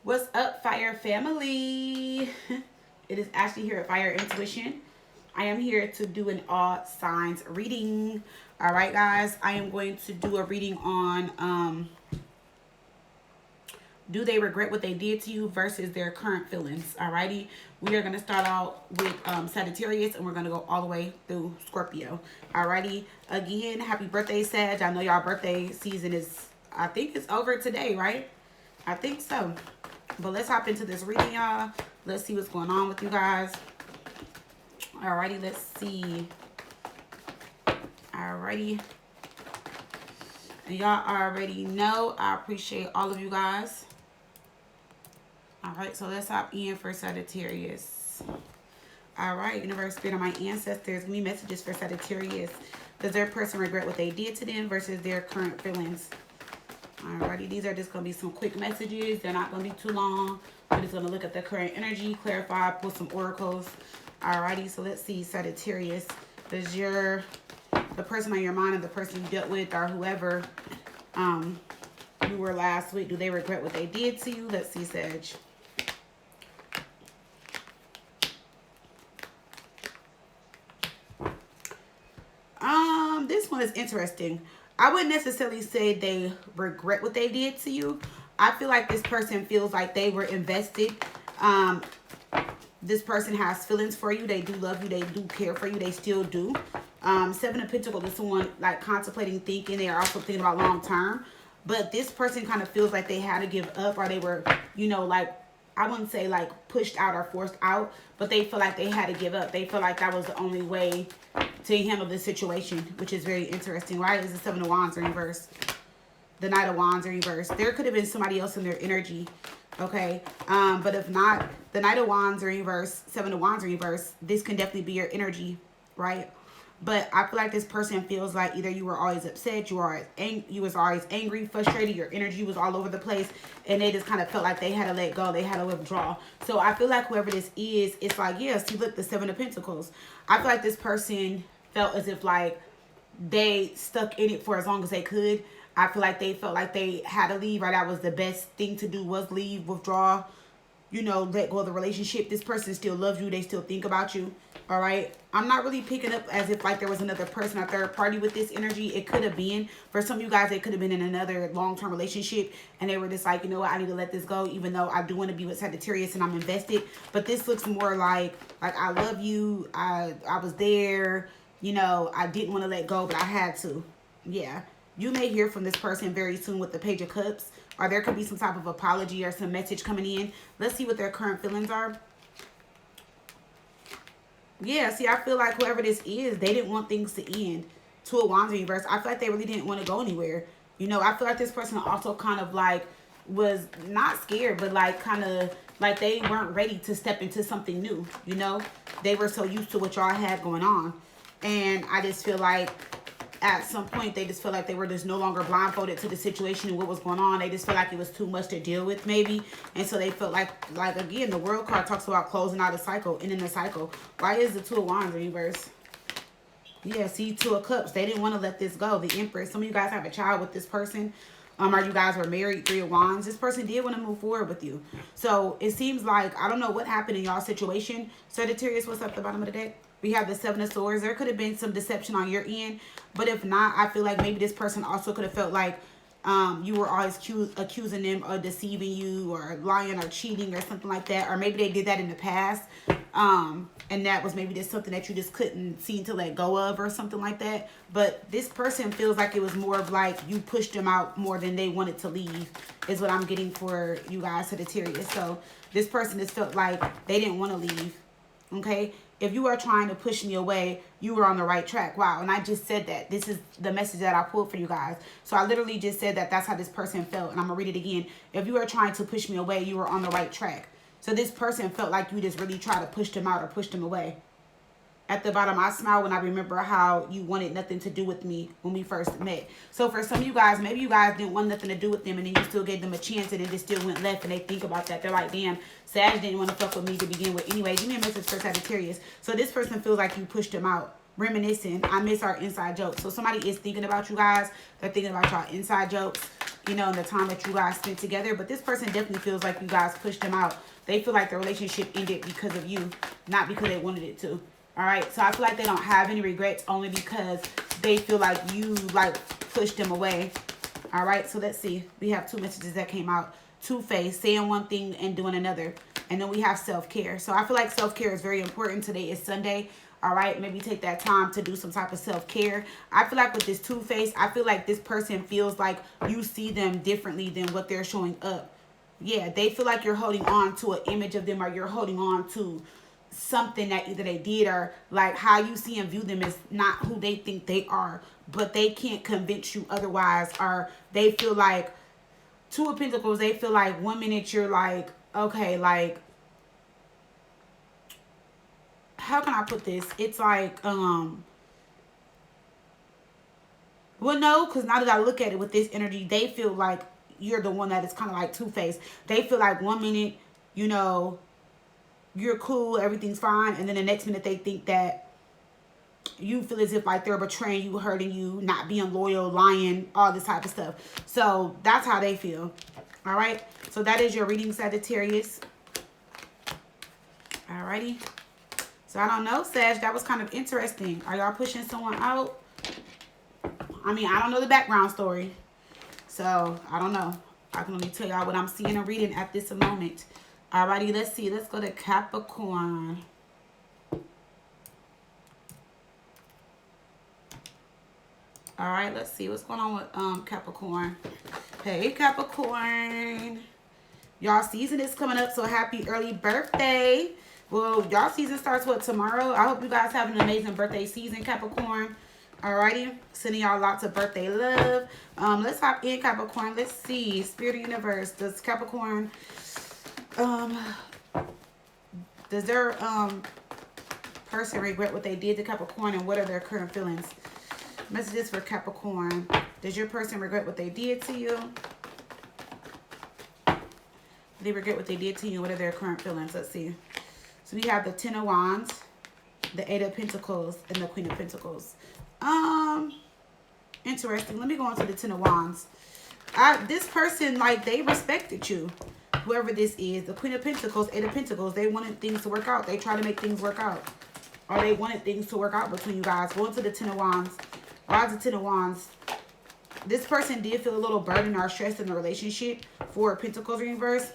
What's up, Fire family? It is Ashley here at Fire Intuition. I am here to do an all signs reading. All right, guys. I am going to do a reading on do they regret what they did to you versus their current feelings. Alrighty. We are going to start out with Sagittarius, and we're going to go all the way through Scorpio. Alrighty. Again, happy birthday, Sag. I know y'all birthday season is, I think it's over today, right? I think so. But let's hop into this reading, y'all. Let's see what's going on with you guys. Alrighty, let's see. Alrighty. And y'all already know I appreciate all of you guys. Alright, so let's hop in for Sagittarius. Alright, Universe, Spirit of my ancestors, give me messages for Sagittarius. Does their person regret what they did to them versus their current feelings? Alrighty, these are just going to be some quick messages. They're not going to be too long. We're just going to look at the current energy, clarify, pull some oracles. Alrighty, so let's see, Sagittarius. Does the person on your mind and the person you dealt with or whoever you were last week, do they regret what they did to you? Let's see, Sag. This one is interesting. I wouldn't necessarily say they regret what they did to you. I feel like this person feels like they were invested. This person has feelings for you. They do love you. They do care for you. They still do. Seven of Pentacles is someone like contemplating, thinking. They are also thinking about long term. But this person kind of feels like they had to give up, or they were, you know, like, I wouldn't say like pushed out or forced out, but they feel like they had to give up. They feel like that was the only way to handle this situation, which is very interesting, right? Is the Seven of Wands in reverse. The Knight of Wands in reverse. There could have been somebody else in their energy, okay? But if not, the Knight of Wands in reverse, Seven of Wands in reverse, this can definitely be your energy, right? But I feel like this person feels like either you were always upset, you was always angry, frustrated, your energy was all over the place, and they just kind of felt like they had to let go, they had to withdraw. So I feel like whoever this is, it's like, yes, see, look, the Seven of Pentacles. I feel like this person felt as if like they stuck in it for as long as they could. I feel like they felt like they had to leave, or that was the best thing to do, was leave, withdraw, you know, let go of the relationship. This person still loves you. They still think about you. All right. I'm not really picking up as if like there was another person or third party with this energy. It could have been. For some of you guys, it could have been in another long-term relationship, and they were just like, you know what, I need to let this go, even though I do want to be with Sagittarius and I'm invested. But this looks more like I love you. I was there. You know, I didn't want to let go, but I had to. Yeah. You may hear from this person very soon with the Page of Cups, or there could be some type of apology or some message coming in. Let's see what their current feelings are. Yeah, see, I feel like whoever this is, they didn't want things to end. Two of Wands in reverse. I feel like they really didn't want to go anywhere. You know, I feel like this person also kind of like was not scared, but like kind of like they weren't ready to step into something new. You know, they were so used to what y'all had going on. And I just feel like at some point they just felt like they were just no longer blindfolded to the situation and what was going on. They just felt like it was too much to deal with, maybe. And so they felt like again, the World card talks about closing out a cycle, ending a cycle. Why is the Two of Wands in reverse? Yeah, see, Two of Cups. They didn't want to let this go. The Empress. Some of you guys have a child with this person. Or you guys were married. Three of Wands. This person did want to move forward with you. So it seems like, I don't know what happened in y'all situation. Sagittarius, what's up at the bottom of the deck? We have the Seven of Swords. There could have been some deception on your end. But if not, I feel like maybe this person also could have felt like you were always accusing them of deceiving you or lying or cheating or something like that. Or maybe they did that in the past. And that was maybe just something that you just couldn't seem to let go of or something like that. But this person feels like it was more of like you pushed them out more than they wanted to leave, is what I'm getting for you guys, Sagittarius. So this person just felt like they didn't want to leave. Okay? If you are trying to push me away, you were on the right track. Wow. And I just said that. This is the message that I pulled for you guys. So I literally just said that that's how this person felt. And I'm going to read it again. If you are trying to push me away, you were on the right track. So this person felt like you just really tried to push them out or push them away. At the bottom, I smile when I remember how you wanted nothing to do with me when we first met. So for some of you guys, maybe you guys didn't want nothing to do with them, and then you still gave them a chance, and it just still went left, and they think about that. They're like, damn, Sag didn't want to fuck with me to begin with. Anyway, give me a message for Sagittarius. So this person feels like you pushed them out. Reminiscing. I miss our inside jokes. So somebody is thinking about you guys. They're thinking about y'all inside jokes. you know, in the time that you guys spent together. But this person definitely feels like you guys pushed them out. They feel like the relationship ended because of you, not because they wanted it to. All right, so I feel like they don't have any regrets, only because they feel like you, like, pushed them away. All right, so let's see. We have 2 messages that came out. Two-faced, saying one thing and doing another. And then we have self-care. So I feel like self-care is very important. Today is Sunday. All right, maybe take that time to do some type of self-care. I feel like with this two-faced, I feel like this person feels like you see them differently than what they're showing up. Yeah, they feel like you're holding on to an image of them, or you're holding on to something that either they did, or like how you see and view them is not who they think they are, but they can't convince you otherwise. Or they feel like, 2 of Pentacles, they feel like 1 minute you're like, okay, like, how can I put this? It's like, well, no, because now that I look at it with this energy, they feel like you're the one that is kind of like two-faced. They feel like 1 minute, you know, you're cool, everything's fine, and then the next minute they think that you feel as if like they're betraying you, hurting you, not being loyal, lying, all this type of stuff. So that's how they feel. All right, so that is your reading, Sagittarius. Alrighty, so I don't know, Sag, that was kind of interesting. Are y'all pushing someone out? I mean, I don't know the background story, so I don't know. I can only tell y'all what I'm seeing and reading at this moment. Alrighty, let's see. Let's go to Capricorn. All right, let's see what's going on with Capricorn. Hey, Capricorn. Y'all season is coming up, so happy early birthday. Well, y'all season starts, what, tomorrow? I hope you guys have an amazing birthday season, Capricorn. Alrighty, sending y'all lots of birthday love. Let's hop in, Capricorn. Let's see, Spirit of Universe. Does Capricorn, does their person regret what they did to Capricorn, and what are their current feelings? Messages for Capricorn. Does your person regret what they did to you? They regret what they did to you. What are their current feelings? Let's see. So we have the 10 of Wands, the 8 of Pentacles, and the Queen of Pentacles. Interesting. Let me go on to the 10 of Wands. This person, like, they respected you. Whoever this is, the Queen of Pentacles, 8 of Pentacles, they wanted things to work out. They try to make things work out. Or they wanted things to work out between you guys. Go into the 10 of Wands. Why is the 10 of Wands? This person did feel a little burdened or stressed in the relationship. 4 of Pentacles in reverse.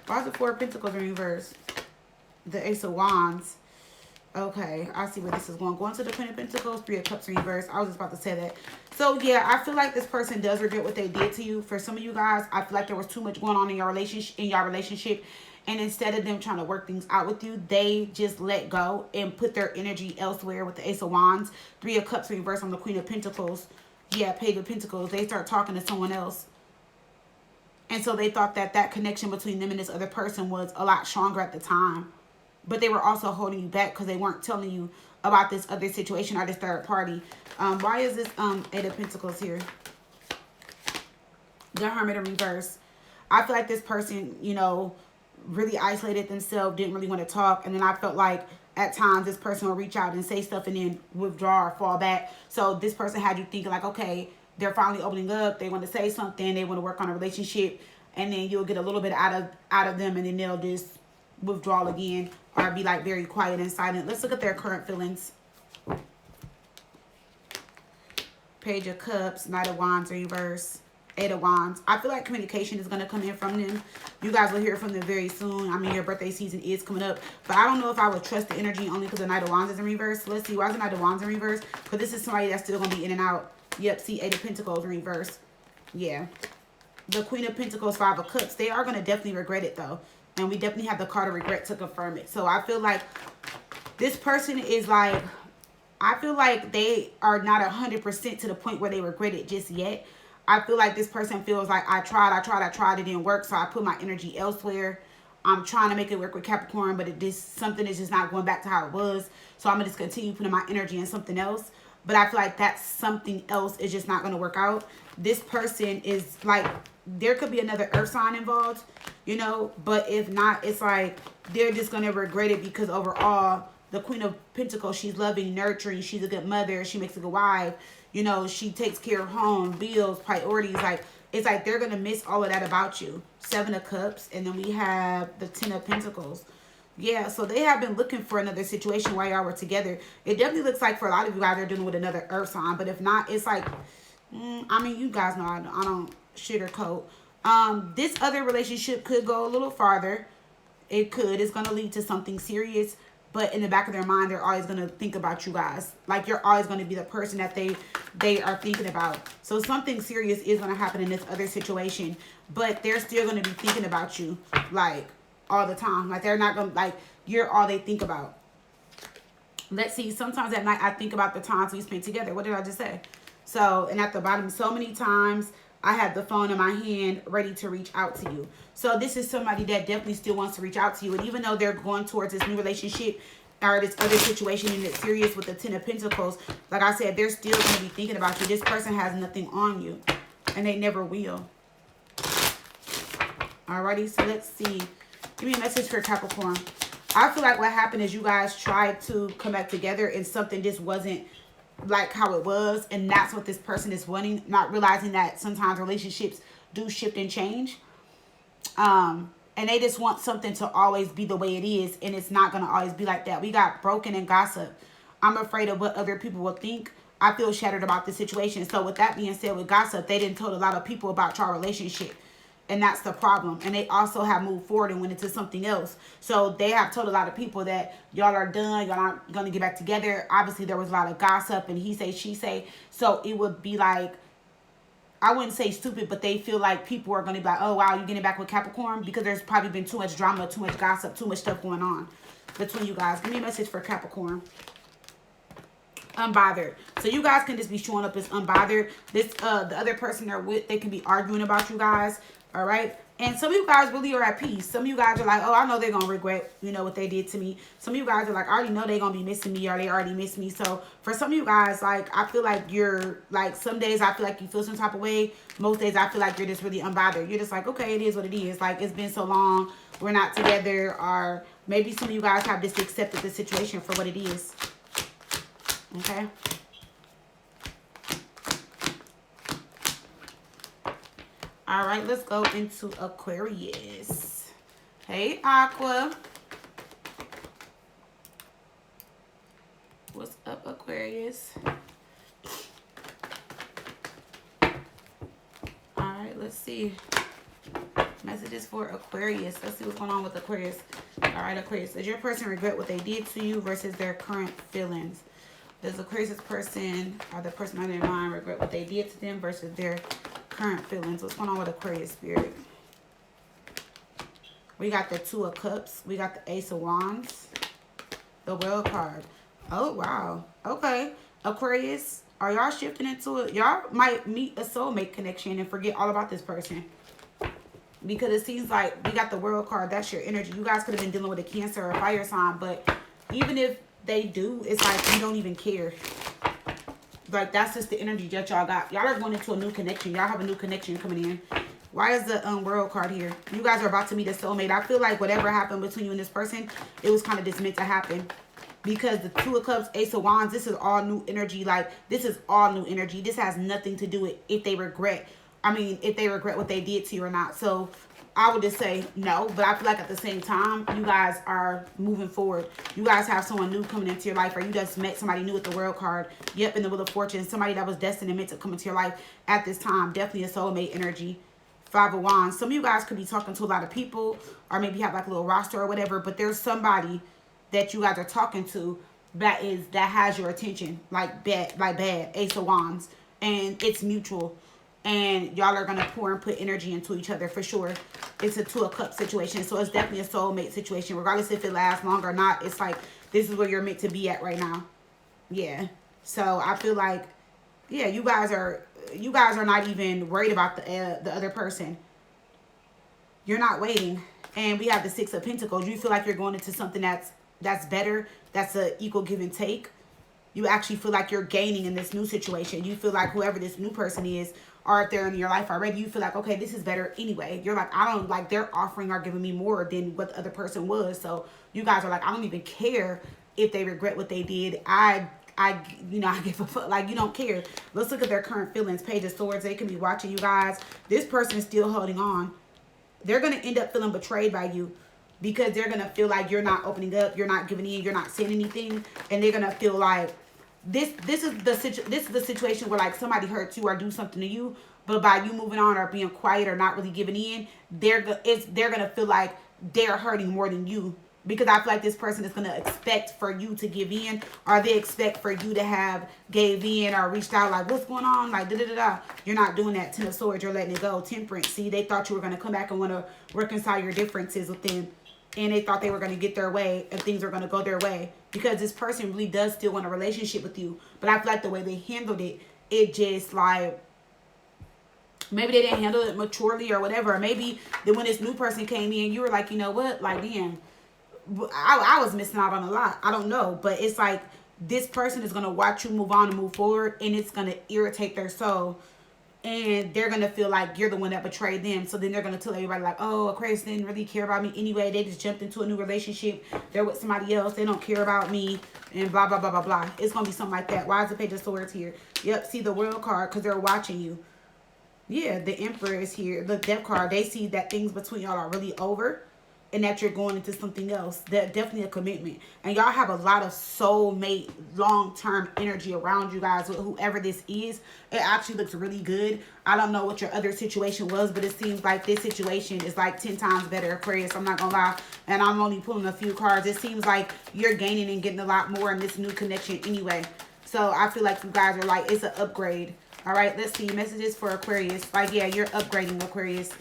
Why is the 4 of Pentacles in reverse? The Ace of Wands. Okay, I see where this is going. Going to the Queen of Pentacles, 3 of Cups in reverse. I was just about to say that. So, yeah, I feel like this person does regret what they did to you. For some of you guys, I feel like there was too much going on in your relationship. And instead of them trying to work things out with you, they just let go and put their energy elsewhere with the Ace of Wands. 3 of Cups reverse on the Queen of Pentacles. Yeah, Page of Pentacles. They start talking to someone else. And so they thought that that connection between them and this other person was a lot stronger at the time. But they were also holding you back because they weren't telling you about this other situation or this third party. Why is this 8 of Pentacles here? The Hermit in reverse. I feel like this person, you know, really isolated themselves, didn't really want to talk. And then I felt like at times this person will reach out and say stuff and then withdraw or fall back. So this person had you thinking like, okay, they're finally opening up. They want to say something. They want to work on a relationship. And then you'll get a little bit out of them, and then they'll just withdraw again or be like very quiet and silent. Let's look at their current feelings. Page of Cups, Knight of Wands reverse, 8 of Wands. I feel like communication is going to come in from them. You guys will hear from them very soon. I mean, your birthday season is coming up. But I don't know if I would trust the energy only because the Knight of Wands is in reverse. So let's see. Why is the Knight of Wands in reverse? Because this is somebody that's still going to be in and out. Yep, see, 8 of Pentacles in reverse. Yeah. The Queen of Pentacles, 5 of Cups. They are going to definitely regret it, though. And we definitely have the card of regret to confirm it. So I feel like this person is like, I feel like they are not 100% to the point where they regret it just yet. I feel like this person feels like I tried, it didn't work, so I put my energy elsewhere. I'm trying to make it work with Capricorn, but something is just not going back to how it was. So I'm going to just continue putting my energy in something else. But I feel like that something else is just not going to work out. This person is like, there could be another earth sign involved, you know. But if not, it's like they're just going to regret it because overall, the Queen of Pentacles, she's loving, nurturing. She's a good mother. She makes a good wife. You know, she takes care of home, bills, priorities. Like, it's like they're going to miss all of that about you. 7 of Cups. And then we have the 10 of Pentacles. Yeah, so they have been looking for another situation while y'all were together. It definitely looks like for a lot of you guys, they're dealing with another earth sign. But if not, it's like, I mean, you guys know I don't sugarcoat. This other relationship could go a little farther. It could. It's going to lead to something serious. But in the back of their mind, they're always going to think about you guys. Like, you're always going to be the person that they are thinking about. So something serious is going to happen in this other situation. But they're still going to be thinking about you, like, all the time. Like, they're not going to, like, you're all they think about. Let's see. Sometimes at night, I think about the times we spent together. What did I just say? So, and at the bottom, so many times I have the phone in my hand ready to reach out to you. So this is somebody that definitely still wants to reach out to you. And even though they're going towards this new relationship or this other situation and it's serious with the 10 of Pentacles, like I said, they're still going to be thinking about you. This person has nothing on you. And they never will. Alrighty, so let's see. Give me a message for Capricorn. I feel like what happened is you guys tried to come back together and something just wasn't like how it was, and that's what this person is wanting, not realizing that sometimes relationships do shift and change, and they just want something to always be the way it is, and it's not going to always be like that. We got broken and gossip. I'm afraid of what other people will think. I feel shattered about the situation. So with that being said, with gossip, they didn't told a lot of people about your relationship. And that's the problem. And they also have moved forward and went into something else. So they have told a lot of people that y'all are done. Y'all aren't going to get back together. Obviously, there was a lot of gossip and he say, she say. So it would be like, I wouldn't say stupid, but they feel like people are going to be like, oh, wow, you getting back with Capricorn? Because there's probably been too much drama, too much gossip, too much stuff going on between you guys. Give me a message for Capricorn. Unbothered. So you guys can just be showing up as unbothered. This the other person they're with, they can be arguing about you guys. All right. And some of you guys really are at peace. Some of you guys are like, oh, I know they're going to regret, you know, what they did to me. Some of you guys are like, I already know they're going to be missing me, or they already miss me. So for some of you guys, like, I feel like you're like, some days I feel like you feel some type of way. Most days I feel like you're just really unbothered. You're just like, okay, it is what it is. Like, it's been so long. We're not together. Or maybe some of you guys have just accepted the situation for what it is. Okay. All right, let's go into Aquarius. Hey, Aqua. What's up, Aquarius? All right, let's see. Messages for Aquarius. Let's see what's going on with Aquarius. All right, Aquarius. Does your person regret what they did to you versus their current feelings? Does Aquarius' person or the person on their mind regret what they did to them versus their current feelings? What's going on with Aquarius spirit? We got the 2 of Cups. We got the Ace of Wands. The World card. Oh, wow. Okay. Aquarius, are y'all shifting into it? Y'all might meet a soulmate connection and forget all about this person. Because it seems like we got the World card. That's your energy. You guys could have been dealing with a Cancer or a fire sign. But even if they do, it's like you don't even care. Like, that's just the energy that y'all got. Y'all are going into a new connection. Y'all have a new connection coming in. Why is the World card here? You guys are about to meet a soulmate. I feel like whatever happened between you and this person, it was kind of just meant to happen. Because the 2 of Cups, Ace of Wands, this is all new energy. Like, this is all new energy. This has nothing to do with if they regret. I mean, if they regret what they did to you or not. So I would just say no, but I feel like at the same time, you guys are moving forward. You guys have someone new coming into your life, or you just met somebody new with the World card. Yep, in the Wheel of Fortune, somebody that was destined and meant to come into your life at this time. Definitely a soulmate energy. 5 of Wands. Some of you guys could be talking to a lot of people, or maybe have like a little roster or whatever, but there's somebody that you guys are talking to that has your attention, like bad. Ace of Wands, and it's mutual. And y'all are going to pour and put energy into each other for sure. It's a 2 of Cups situation. So it's definitely a soulmate situation. Regardless if it lasts long or not, it's like, this is where you're meant to be at right now. Yeah. So I feel like, yeah, you guys are not even worried about the other person. You're not waiting. And we have the 6 of Pentacles. You feel like you're going into something that's better. That's an equal give and take. You actually feel like you're gaining in this new situation. You feel like whoever this new person is, or if they're in your life already, you feel like, okay, this is better anyway. You're like, I don't like, they're offering or giving me more than what the other person was. So you guys are like, I don't even care if they regret what they did. I I give a fuck. Like, you don't care. Let's look at their current feelings. Page of Swords. They can be watching you guys. This person is still holding on. They're going to end up feeling betrayed by you because they're going to feel like you're not opening up, you're not giving in, you're not saying anything, and they're going to feel like this is the situation where like somebody hurts you or do something to you, but by you moving on or being quiet or not really giving in, they're going to feel like they're hurting more than you. Because I feel like this person is going to expect for you to give in, or they expect for you to have gave in or reached out like, what's going on? Like, da-da-da-da. You're not doing that. Ten of Swords, you're letting it go. Temperance. See, they thought you were going to come back and want to reconcile your differences with them. And they thought they were going to get their way and things are going to go their way. Because this person really does still want a relationship with you. But I feel like the way they handled it, it just like, maybe they didn't handle it maturely or whatever. Or maybe then when this new person came in, you were like, you know what? Like, damn. I was missing out on a lot. I don't know. But it's like this person is going to watch you move on and move forward. And it's going to irritate their soul. And they're going to feel like you're the one that betrayed them. So then they're going to tell everybody like, oh, Aquarius didn't really care about me anyway. They just jumped into a new relationship. They're with somebody else. They don't care about me. And blah, blah, blah, blah, blah. It's going to be something like that. Why is the Page of Swords here? Yep, see the World card because they're watching you. Yeah, the Emperor is here. The Death card. They see that things between y'all are really over. And that you're going into something else. That definitely a commitment. And y'all have a lot of soulmate, long-term energy around you guys with whoever this is. It actually looks really good. I don't know what your other situation was, but it seems like this situation is like 10 times better, Aquarius. I'm not going to lie. And I'm only pulling a few cards. It seems like you're gaining and getting a lot more in this new connection anyway. So I feel like you guys are like, it's an upgrade. All right, let's see. Messages for Aquarius. Like, yeah, you're upgrading, Aquarius.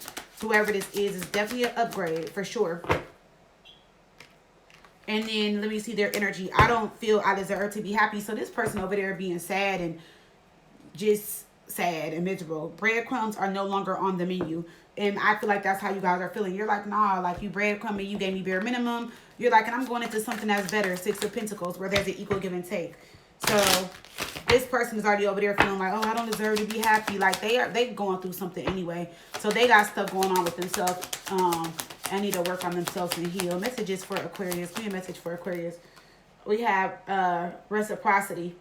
Whoever this is definitely an upgrade for sure. And then let me see their energy. I don't feel I deserve to be happy. So this person over there being sad and just sad and miserable. Breadcrumbs are no longer on the menu. And I feel like that's how you guys are feeling. You're like, nah, like you breadcrumbing, you gave me bare minimum. You're like, and I'm going into something that's better. Six of Pentacles, where there's an equal give and take. So this person is already over there feeling like, oh, I don't deserve to be happy. Like they going through something anyway. So they got stuff going on with themselves. I need to work on themselves and heal. Messages for Aquarius. Give me a message for Aquarius. We have reciprocity.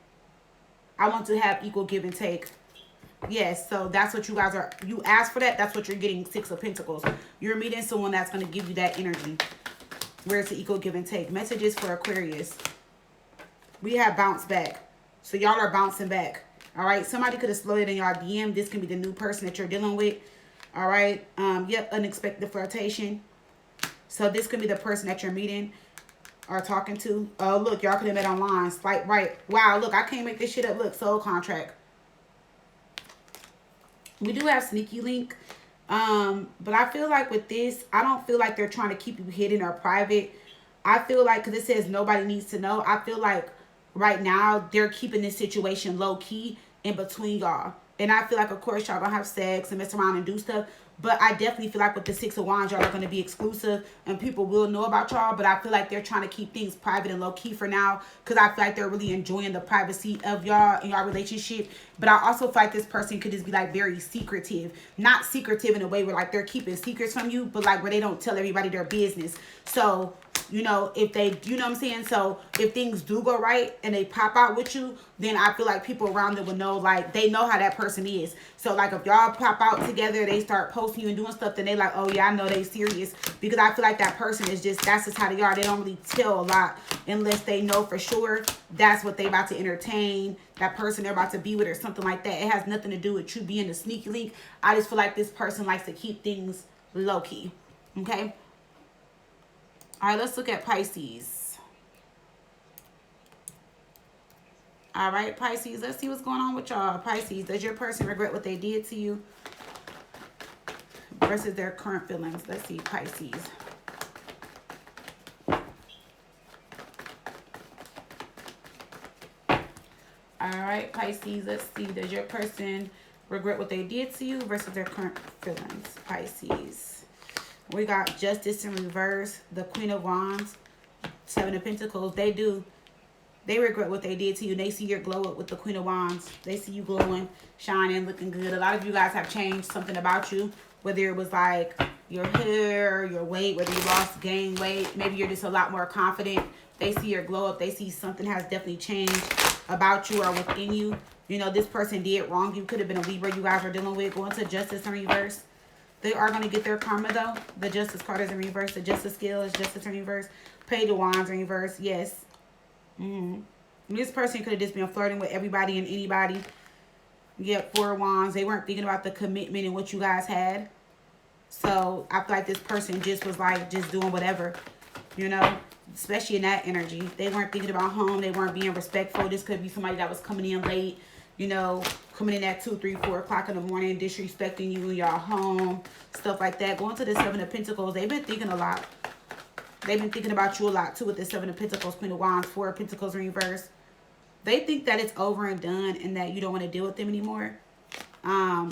I want to have equal give and take. Yes, so that's what you guys are. You asked for that. That's what you're getting. Six of Pentacles. You're meeting someone that's going to give you that energy. Where's the equal give and take? Messages for Aquarius. We have bounce back. So y'all are bouncing back. All right. Somebody could have slowed it in y'all DM. This can be the new person that you're dealing with. All right. Yep. Unexpected flirtation. So this could be the person that you're meeting or talking to. Oh, look. Y'all could have met online. Swipe right. Wow. Look. I can't make this shit up. Look. Soul contract. We do have sneaky link. But I feel like with this, I don't feel like they're trying to keep you hidden or private. I feel like, because it says nobody needs to know. I feel like right now they're keeping this situation low key in between y'all. And I feel like, of course, y'all gonna have sex and mess around and do stuff. But I definitely feel like with the Six of Wands, y'all are going to be exclusive and people will know about y'all. But I feel like they're trying to keep things private and low key for now, because I feel like they're really enjoying the privacy of y'all and y'all relationship. But I also feel like this person could just be like very secretive. Not secretive in a way where like they're keeping secrets from you, but like where they don't tell everybody their business. So, you know, if they, you know what I'm saying? So if things do go right and they pop out with you, then I feel like people around them will know, like, they know how that person is. So like if y'all pop out together, they start posting you and doing stuff, then they like, oh yeah, I know they serious. Because I feel like that person is just, that's just how they are. They don't really tell a lot unless they know for sure that's what they about to entertain, that person they're about to be with or something like that. It has nothing to do with you being the sneaky link. I just feel like this person likes to keep things low key. Okay. All right, let's look at Pisces. All right, Pisces, let's see what's going on with y'all. Pisces, does your person regret what they did to you versus their current feelings? Let's see, Pisces. All right, Pisces, let's see. Does your person regret what they did to you versus their current feelings? Pisces. We got Justice in reverse, the Queen of Wands, Seven of Pentacles. They do. They regret what they did to you. They see your glow up with the Queen of Wands. They see you glowing, shining, looking good. A lot of you guys have changed something about you, whether it was like your hair, your weight, whether you lost, gained weight. Maybe you're just a lot more confident. They see your glow up. They see something has definitely changed. about you or within you. You know, this person did wrong. You could have been a Libra you guys are dealing with. Going to Justice in reverse. They are going to get their karma, though. The Justice card is in reverse. The Justice scale is Justice in reverse. Page of Wands in reverse. Yes. This person could have just been flirting with everybody and anybody. Yep, Four of Wands. They weren't thinking about the commitment and what you guys had. So, I feel like this person just was like, just doing whatever. You know? Especially in that energy. They weren't thinking about home. They weren't being respectful. This could be somebody that was coming in late. You know, coming in at 2, 3, 4 o'clock in the morning, disrespecting you in your home, stuff like that. Going to the Seven of Pentacles, they've been thinking a lot. They've been thinking about you a lot, too, with the Seven of Pentacles, Queen of Wands, Four of Pentacles in reverse. They think that it's over and done and that you don't want to deal with them anymore.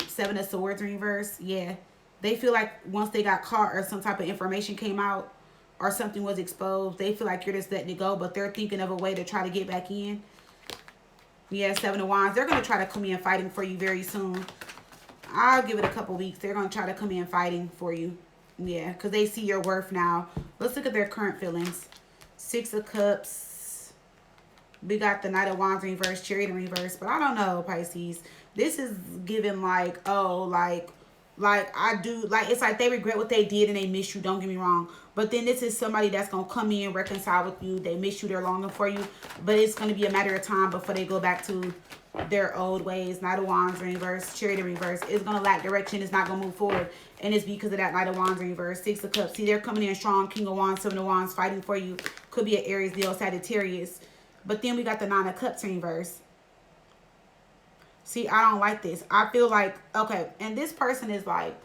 Seven of Swords in reverse, yeah. They feel like once they got caught or some type of information came out or something was exposed, they feel like you're just letting it go, but they're thinking of a way to try to get back in. Yeah, Seven of Wands. They're going to try to come in fighting for you very soon. I'll give it a couple weeks. They're going to try to come in fighting for you. Yeah, because they see your worth now. Let's look at their current feelings. Six of Cups. We got the Knight of Wands in reverse, Chariot in reverse. But I don't know, Pisces. This is giving like, oh, like I do, like, it's like they regret what they did and they miss you. Don't get me wrong. But then this is somebody that's going to come in, reconcile with you. They miss you. They're longing for you. But it's going to be a matter of time before they go back to their old ways. Knight of Wands in reverse, Chariot in reverse. It's going to lack direction. It's not going to move forward. And it's because of that Knight of Wands in reverse. Six of Cups. See, they're coming in strong. King of Wands, Seven of Wands, fighting for you. Could be an Aries, Leo, Sagittarius. But then we got the Nine of Cups in reverse. See, I don't like this. I feel like, okay, and this person is like,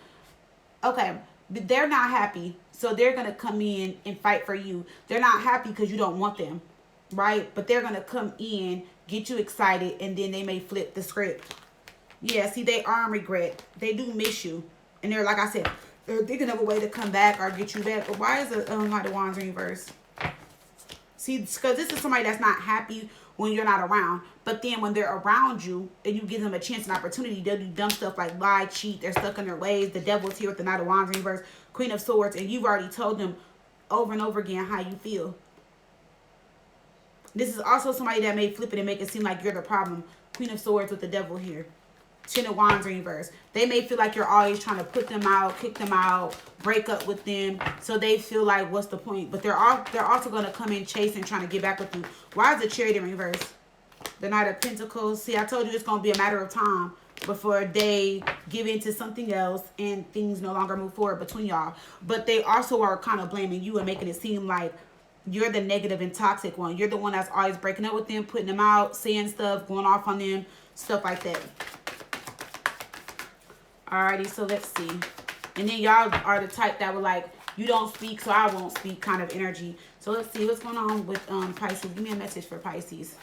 okay, they're not happy. So they're going to come in and fight for you. They're not happy because you don't want them, right? But they're going to come in, get you excited, and then they may flip the script. Yeah, see, they are in regret. They do miss you. And they're, like I said, they're thinking of a way to come back or get you back. But why is the Knight of Wands in reverse? See, because this is somebody that's not happy when you're not around. But then when they're around you and you give them a chance and opportunity, they'll do dumb stuff like lie, cheat. They're stuck in their ways. The devil's here with the Knight of Wands in reverse, Queen of Swords. And you've already told them over and over again how you feel. This is also somebody that may flip it and make it seem like you're the problem. Queen of Swords with the devil here. Ten of Wands in reverse. They may feel like you're always trying to put them out, kick them out, break up with them. So they feel like, what's the point? But they're also going to come in chasing, trying to get back with you. Why is the Chariot in reverse? The Knight of Pentacles. See, I told you it's going to be a matter of time before they give into something else and things no longer move forward between y'all. But they also are kind of blaming you and making it seem like you're the negative and toxic one. You're the one that's always breaking up with them, putting them out, saying stuff, going off on them, stuff like that. Alrighty, so let's see. And then y'all are the type that were like, you don't speak, so I won't speak kind of energy. So let's see what's going on with Pisces. Give me a message for Pisces.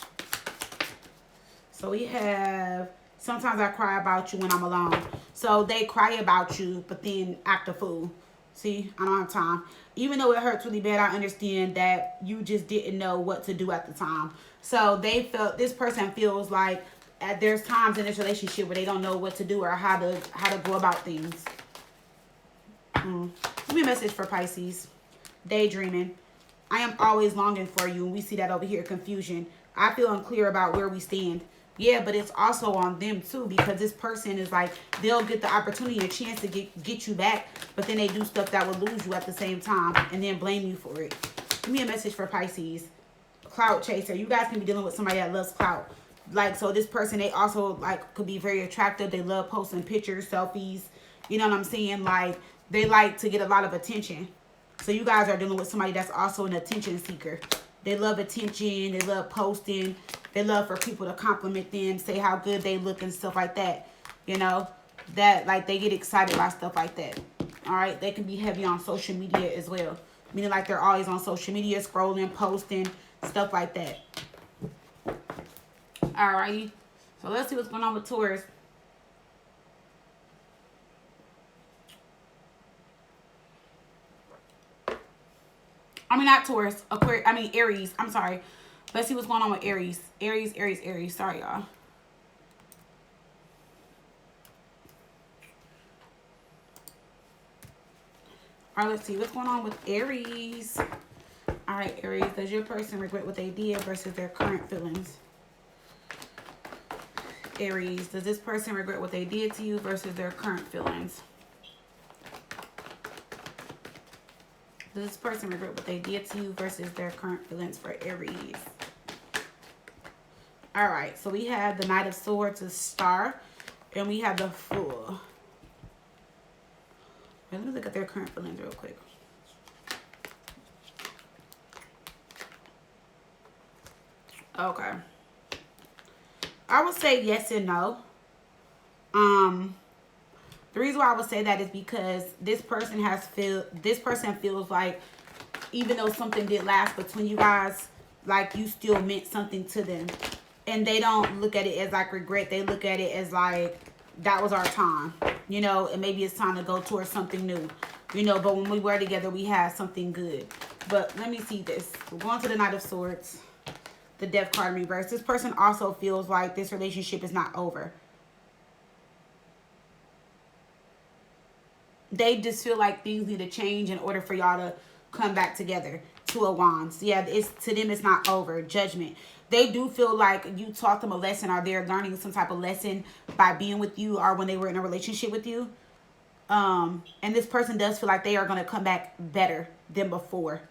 So we have, sometimes I cry about you when I'm alone. So they cry about you, but then act a fool. See, I don't have time. Even though it hurts really bad, I understand that you just didn't know what to do at the time. So they felt, this person feels like there's times in this relationship where they don't know what to do or how to go about things. Give me a message for Pisces. Daydreaming. I am always longing for you. And we see that over here, confusion. I feel unclear about where we stand. Yeah, but it's also on them too, because this person is like, they'll get the opportunity, a chance to get you back, but then they do stuff that will lose you at the same time and then blame you for it. Give me a message for Pisces. Clout chaser. You guys can be dealing with somebody that loves clout. Like, so this person, they also like could be very attractive. They love posting pictures, selfies. You know what I'm saying? Like, they like to get a lot of attention. So you guys are dealing with somebody that's also an attention seeker. They love attention. They love posting. They love for people to compliment them, say how good they look and stuff like that. You know, that like they get excited about stuff like that. All right. They can be heavy on social media as well. Meaning like they're always on social media, scrolling, posting, stuff like that. Alrighty. So let's see what's going on with Taurus. I mean, not Taurus. Aquarius. I mean, Aries. I'm sorry. Let's see what's going on with Aries. Aries. Sorry, y'all. Alright, let's see what's going on with Aries. Alright, Aries. Does your person regret what they did versus their current feelings? Aries, does this person regret what they did to you versus their current feelings? Does this person regret what they did to you versus their current feelings for Aries? All right, so we have the Knight of Swords, a Star, and we have the Fool. Let me look at their current feelings real quick. Okay. I would say yes and no. The reason why I would say that is because this person feels like even though something did last between you guys, like you still meant something to them. And they don't look at it as like regret. They look at it as like, that was our time, you know, and maybe it's time to go towards something new, you know, but when we were together, we had something good. But let me see this. We're going to the Knight of Swords, the Death card in reverse. This person also feels like this relationship is not over. They just feel like things need to change in order for y'all to come back together. Two of Wands. Yeah, it's to them, it's not over. Judgment. They do feel like you taught them a lesson, or they're learning some type of lesson by being with you, or when they were in a relationship with you. And this person does feel like they are going to come back better than before.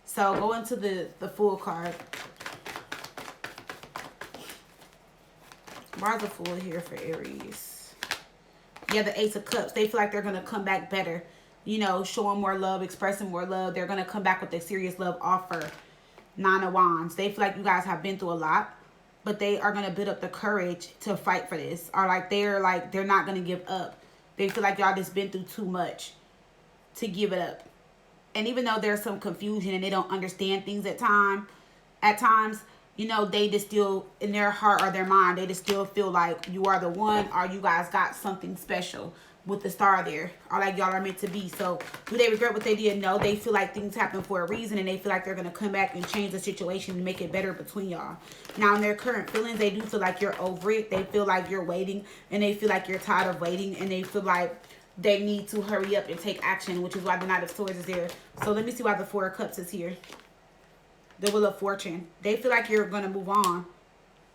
So go into the Fool card. Why is the Fool here for Aries? Yeah, the Ace of Cups. They feel like they're going to come back better. You know, showing more love, expressing more love. They're going to come back with a serious love offer. Nine of Wands. They feel like you guys have been through a lot, but they are going to build up the courage to fight for this. Or they're not going to give up. They feel like y'all just been through too much to give it up. And even though there's some confusion and they don't understand things at times, you know, they just still, in their heart or their mind, they just still feel like you are the one, or you guys got something special with the Star there, or like y'all are meant to be. So do they regret what they did? No, they feel like things happen for a reason, and they feel like they're going to come back and change the situation and make it better between y'all. Now, in their current feelings, they do feel like you're over it. They feel like you're waiting, and they feel like you're tired of waiting, and they feel like they need to hurry up and take action, which is why the Knight of Swords is there. So let me see why the Four of Cups is here. The Wheel of Fortune. They feel like you're going to move on.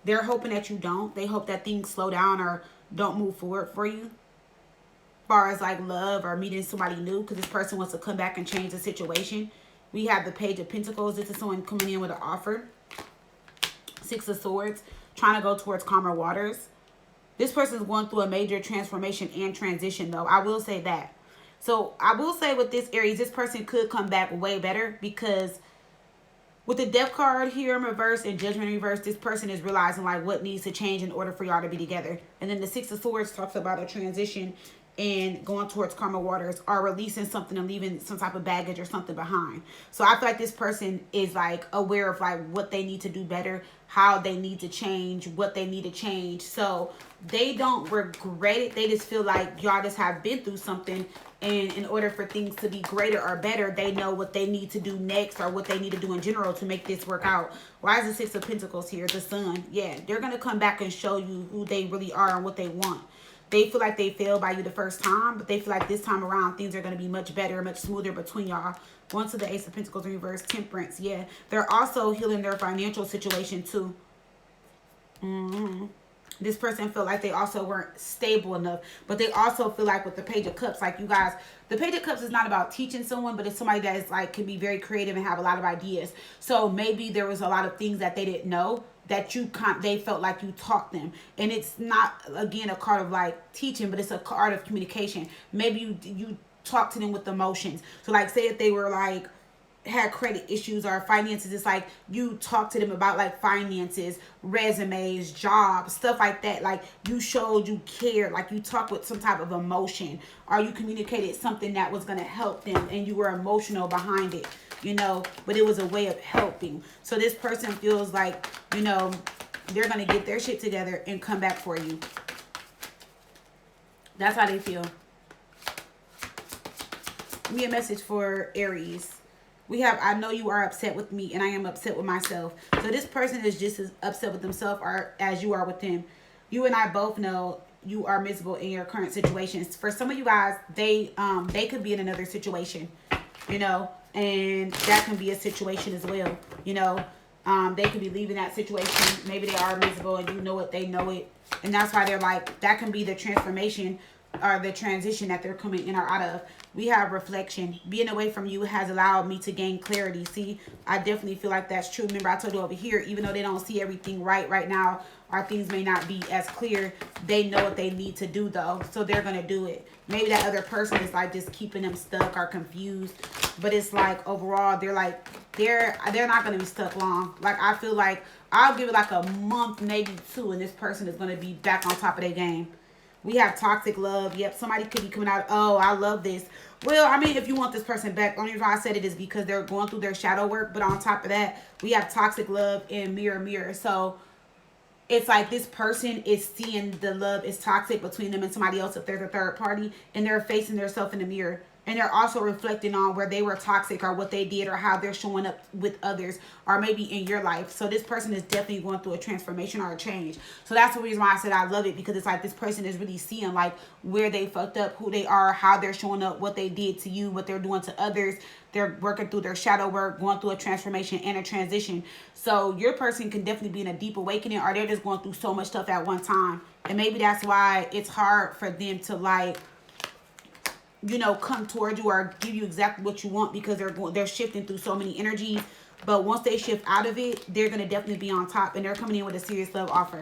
They're hoping that you don't. They hope that things slow down or don't move forward for you. As far as like love or meeting somebody new, because this person wants to come back and change the situation. We have the Page of Pentacles. This is someone coming in with an offer. Six of Swords. Trying to go towards calmer waters. This person is going through a major transformation and transition, though. I will say that. So I will say with this Aries, this person could come back way better, because with the Death card here in reverse and Judgment in reverse, this person is realizing like what needs to change in order for y'all to be together. And then the Six of Swords talks about a transition and going towards calmer waters, or releasing something and leaving some type of baggage or something behind. So I feel like this person is like aware of like what they need to do better, how they need to change, what they need to change. So they don't regret it. They just feel like y'all just have been through something, and in order for things to be greater or better, they know what they need to do next, or what they need to do in general to make this work out. Why is the Six of Pentacles here? The Sun. Yeah, they're going to come back and show you who they really are and what they want. They feel like they failed by you the first time, but they feel like this time around things are going to be much better, much smoother between y'all. Going to the Ace of Pentacles in reverse, Temperance. Yeah, they're also healing their financial situation too. This person felt like they also weren't stable enough, but they also feel like with the Page of Cups, like you guys, the Page of Cups is not about teaching someone, but it's somebody that is like, can be very creative and have a lot of ideas. So maybe there was a lot of things that they didn't know that they felt like you taught them. And it's not, again, a card of like teaching, but it's a card of communication. Maybe you talk to them with emotions. So like, say if they were like, had credit issues or finances, it's like you talk to them about like finances, resumes, jobs, stuff like that. Like you showed you cared, like you talked with some type of emotion, or you communicated something that was going to help them and you were emotional behind it, you know, but it was a way of helping. So this person feels like, you know, they're going to get their shit together and come back for you. That's how they feel. Give me a message for Aries. We have, I know you are upset with me and I am upset with myself. So this person is just as upset with themselves or as you are with them. You and I both know you are miserable in your current situations. For some of you guys, they could be in another situation, you know, and that can be a situation as well. You know, They could be leaving that situation. Maybe they are miserable and you know it, they know it. And that's why they're like, that can be the transformation or the transition that they're coming in or out of. We have reflection. Being away from you has allowed me to gain clarity. See, I definitely feel like that's true. Remember, I told you over here, even though they don't see everything right now, or things may not be as clear, they know what they need to do though. So they're going to do it. Maybe that other person is like just keeping them stuck or confused. But it's like overall, they're like, they're not going to be stuck long. Like, I feel like I'll give it like a month, maybe 2, and this person is going to be back on top of their game. We have toxic love. Yep, somebody could be coming out, oh, I love this. Well, I mean, if you want this person back, the only reason I said it is because they're going through their shadow work. But on top of that, we have toxic love and mirror. So it's like this person is seeing the love is toxic between them and somebody else if they're the third party. And they're facing themselves in the mirror. And they're also reflecting on where they were toxic or what they did or how they're showing up with others or maybe in your life. So this person is definitely going through a transformation or a change. So that's the reason why I said I love it, because it's like this person is really seeing like where they fucked up, who they are, how they're showing up, what they did to you, what they're doing to others. They're working through their shadow work, going through a transformation and a transition. So your person can definitely be in a deep awakening, or they're just going through so much stuff at one time. And maybe that's why it's hard for them to like, you know, come towards you or give you exactly what you want, because they're shifting through so many energies. But once they shift out of it, they're going to definitely be on top, and they're coming in with a serious love offer.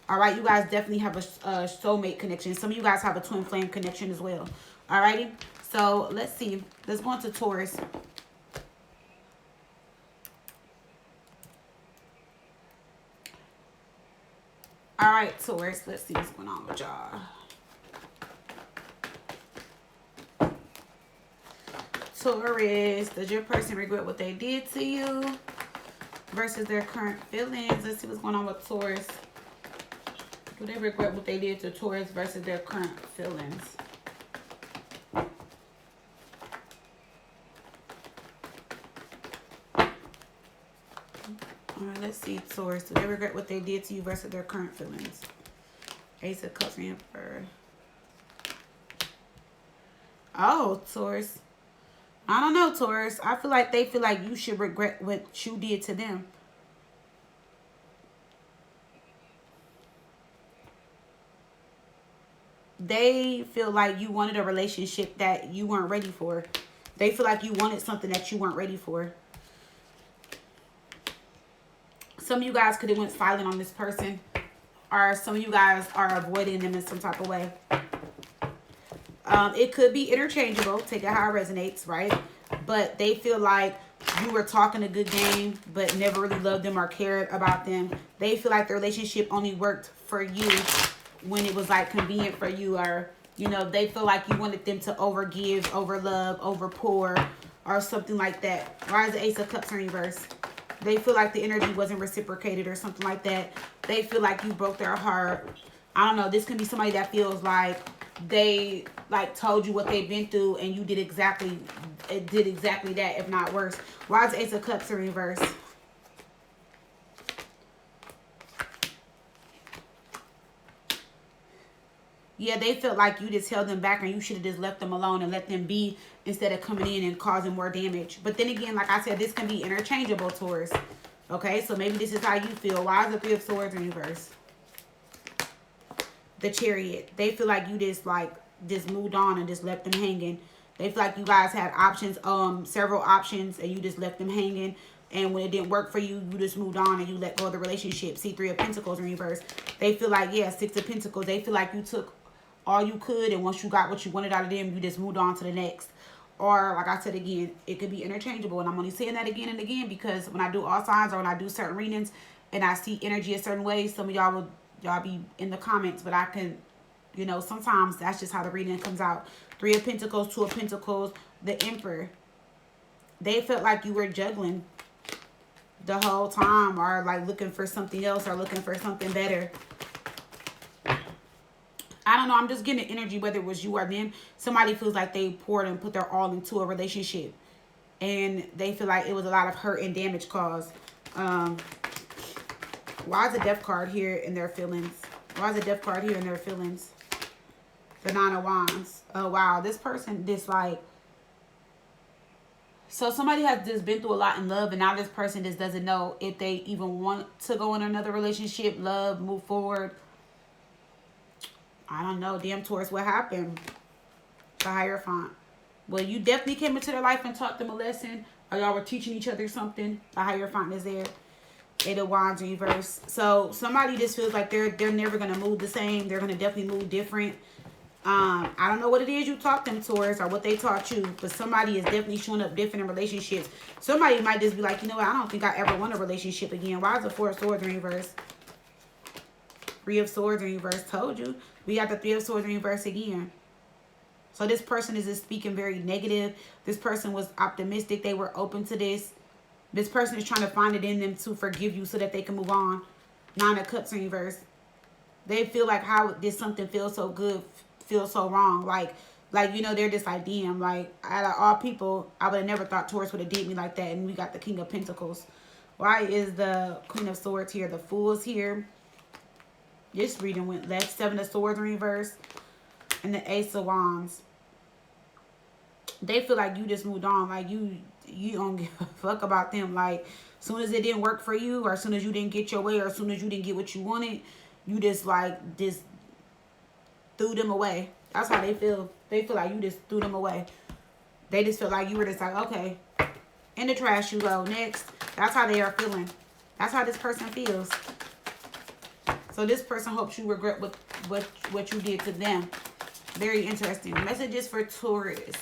All right, you guys definitely have a soulmate connection. Some of you guys have a twin flame connection as well. All righty, so let's see. Let's go into Taurus. All right, Taurus, let's see what's going on with y'all. Taurus, does your person regret what they did to you versus their current feelings? Let's see what's going on with Taurus. Do they regret what they did to Taurus versus their current feelings? All right, let's see, Taurus. Do they regret what they did to you versus their current feelings? Ace of Cups, Emperor. Oh, Taurus. I don't know, Taurus. I feel like they feel like you should regret what you did to them. They feel like you wanted a relationship that you weren't ready for. They feel like you wanted something that you weren't ready for. Some of you guys could have went silent on this person, or some of you guys are avoiding them in some type of way. It could be interchangeable. Take it how it resonates, right? But they feel like you were talking a good game, but never really loved them or cared about them. They feel like the relationship only worked for you when it was like convenient for you, or, you know, they feel like you wanted them to overgive, overlove, overpour, or something like that. Why is the Ace of Cups in reverse? They feel like the energy wasn't reciprocated or something like that. They feel like you broke their heart. I don't know. This can be somebody that feels like they like told you what they've been through and you did exactly that, if not worse. Why is the Ace of Cups in reverse? Yeah, they felt like you just held them back and you should have just left them alone and let them be instead of coming in and causing more damage. But then again, like I said, this can be interchangeable, Taurus. Okay, so maybe this is how you feel. Why is the Three of Swords in reverse? The Chariot. They feel like you just moved on and just left them hanging. They feel like you guys had options, several options, and you just left them hanging. And when it didn't work for you, you just moved on and you let go of the relationship. See, Three of Pentacles in reverse. They feel like, yeah, Six of Pentacles. They feel like you took all you could, and once you got what you wanted out of them, you just moved on to the next. Or, like I said again, it could be interchangeable. And I'm only saying that again and again because when I do all signs or when I do certain readings and I see energy a certain way, some of y'all be in the comments, but I can, you know, sometimes that's just how the reading comes out. Three of Pentacles, Two of Pentacles, the Emperor. They felt like you were juggling the whole time, or like looking for something else or looking for something better. I don't know. I'm just getting the energy, whether it was you or them. Somebody feels like they poured and put their all into a relationship, and they feel like it was a lot of hurt and damage caused. Why is the Death card here in their feelings? Why is the Death card here in their feelings? The Nine of Wands. Oh, wow. This person, So somebody has just been through a lot in love, and now this person just doesn't know if they even want to go in another relationship, love, move forward. I don't know. Damn, Taurus, what happened? The Hierophant. Well, you definitely came into their life and taught them a lesson, or y'all were teaching each other something. The Hierophant is there. Eight of Wands reverse. So somebody just feels like they're never gonna move the same. They're gonna definitely move different. I don't know what it is you taught them, Taurus, or what they taught you, but somebody is definitely showing up different in relationships. Somebody might just be like, you know what, I don't think I ever want a relationship again. Why is the Four of Swords in reverse? Three of Swords in reverse. Told you. We got the Three of Swords in reverse again. So this person is just speaking very negative. This person was optimistic. They were open to this. This person is trying to find it in them to forgive you so that they can move on. Nine of Cups in reverse. They feel like, how did something feel so good, feel so wrong? Like, you know, they're just like, damn, like, out of all people, I would have never thought Taurus would have did me like that. And we got the King of Pentacles. Why is the Queen of Swords here? The Fool is here. This reading went left. Seven of Swords in reverse. And the Ace of Wands. They feel like you just moved on. Like, you don't give a fuck about them. Like, as soon as it didn't work for you, or as soon as you didn't get your way, or as soon as you didn't get what you wanted, you just, like, just threw them away. That's how they feel. They feel like you just threw them away. They just feel like you were just like, okay, in the trash you go. Next. That's how they are feeling. That's how this person feels. So this person hopes you regret what you did to them. Very interesting. Messages for Taurus.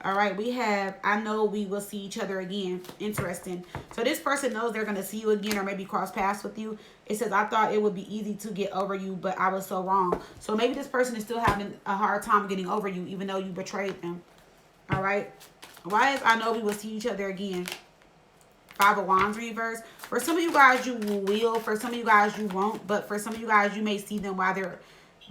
All right, we have, I know we will see each other again. Interesting. So this person knows they're going to see you again, or maybe cross paths with you. It says, I thought it would be easy to get over you, but I was so wrong. So maybe this person is still having a hard time getting over you, even though you betrayed them. All right. Why is, I know we will see each other again? Five of Wands reverse. For some of you guys, you will. For some of you guys, you won't. But for some of you guys, you may see them while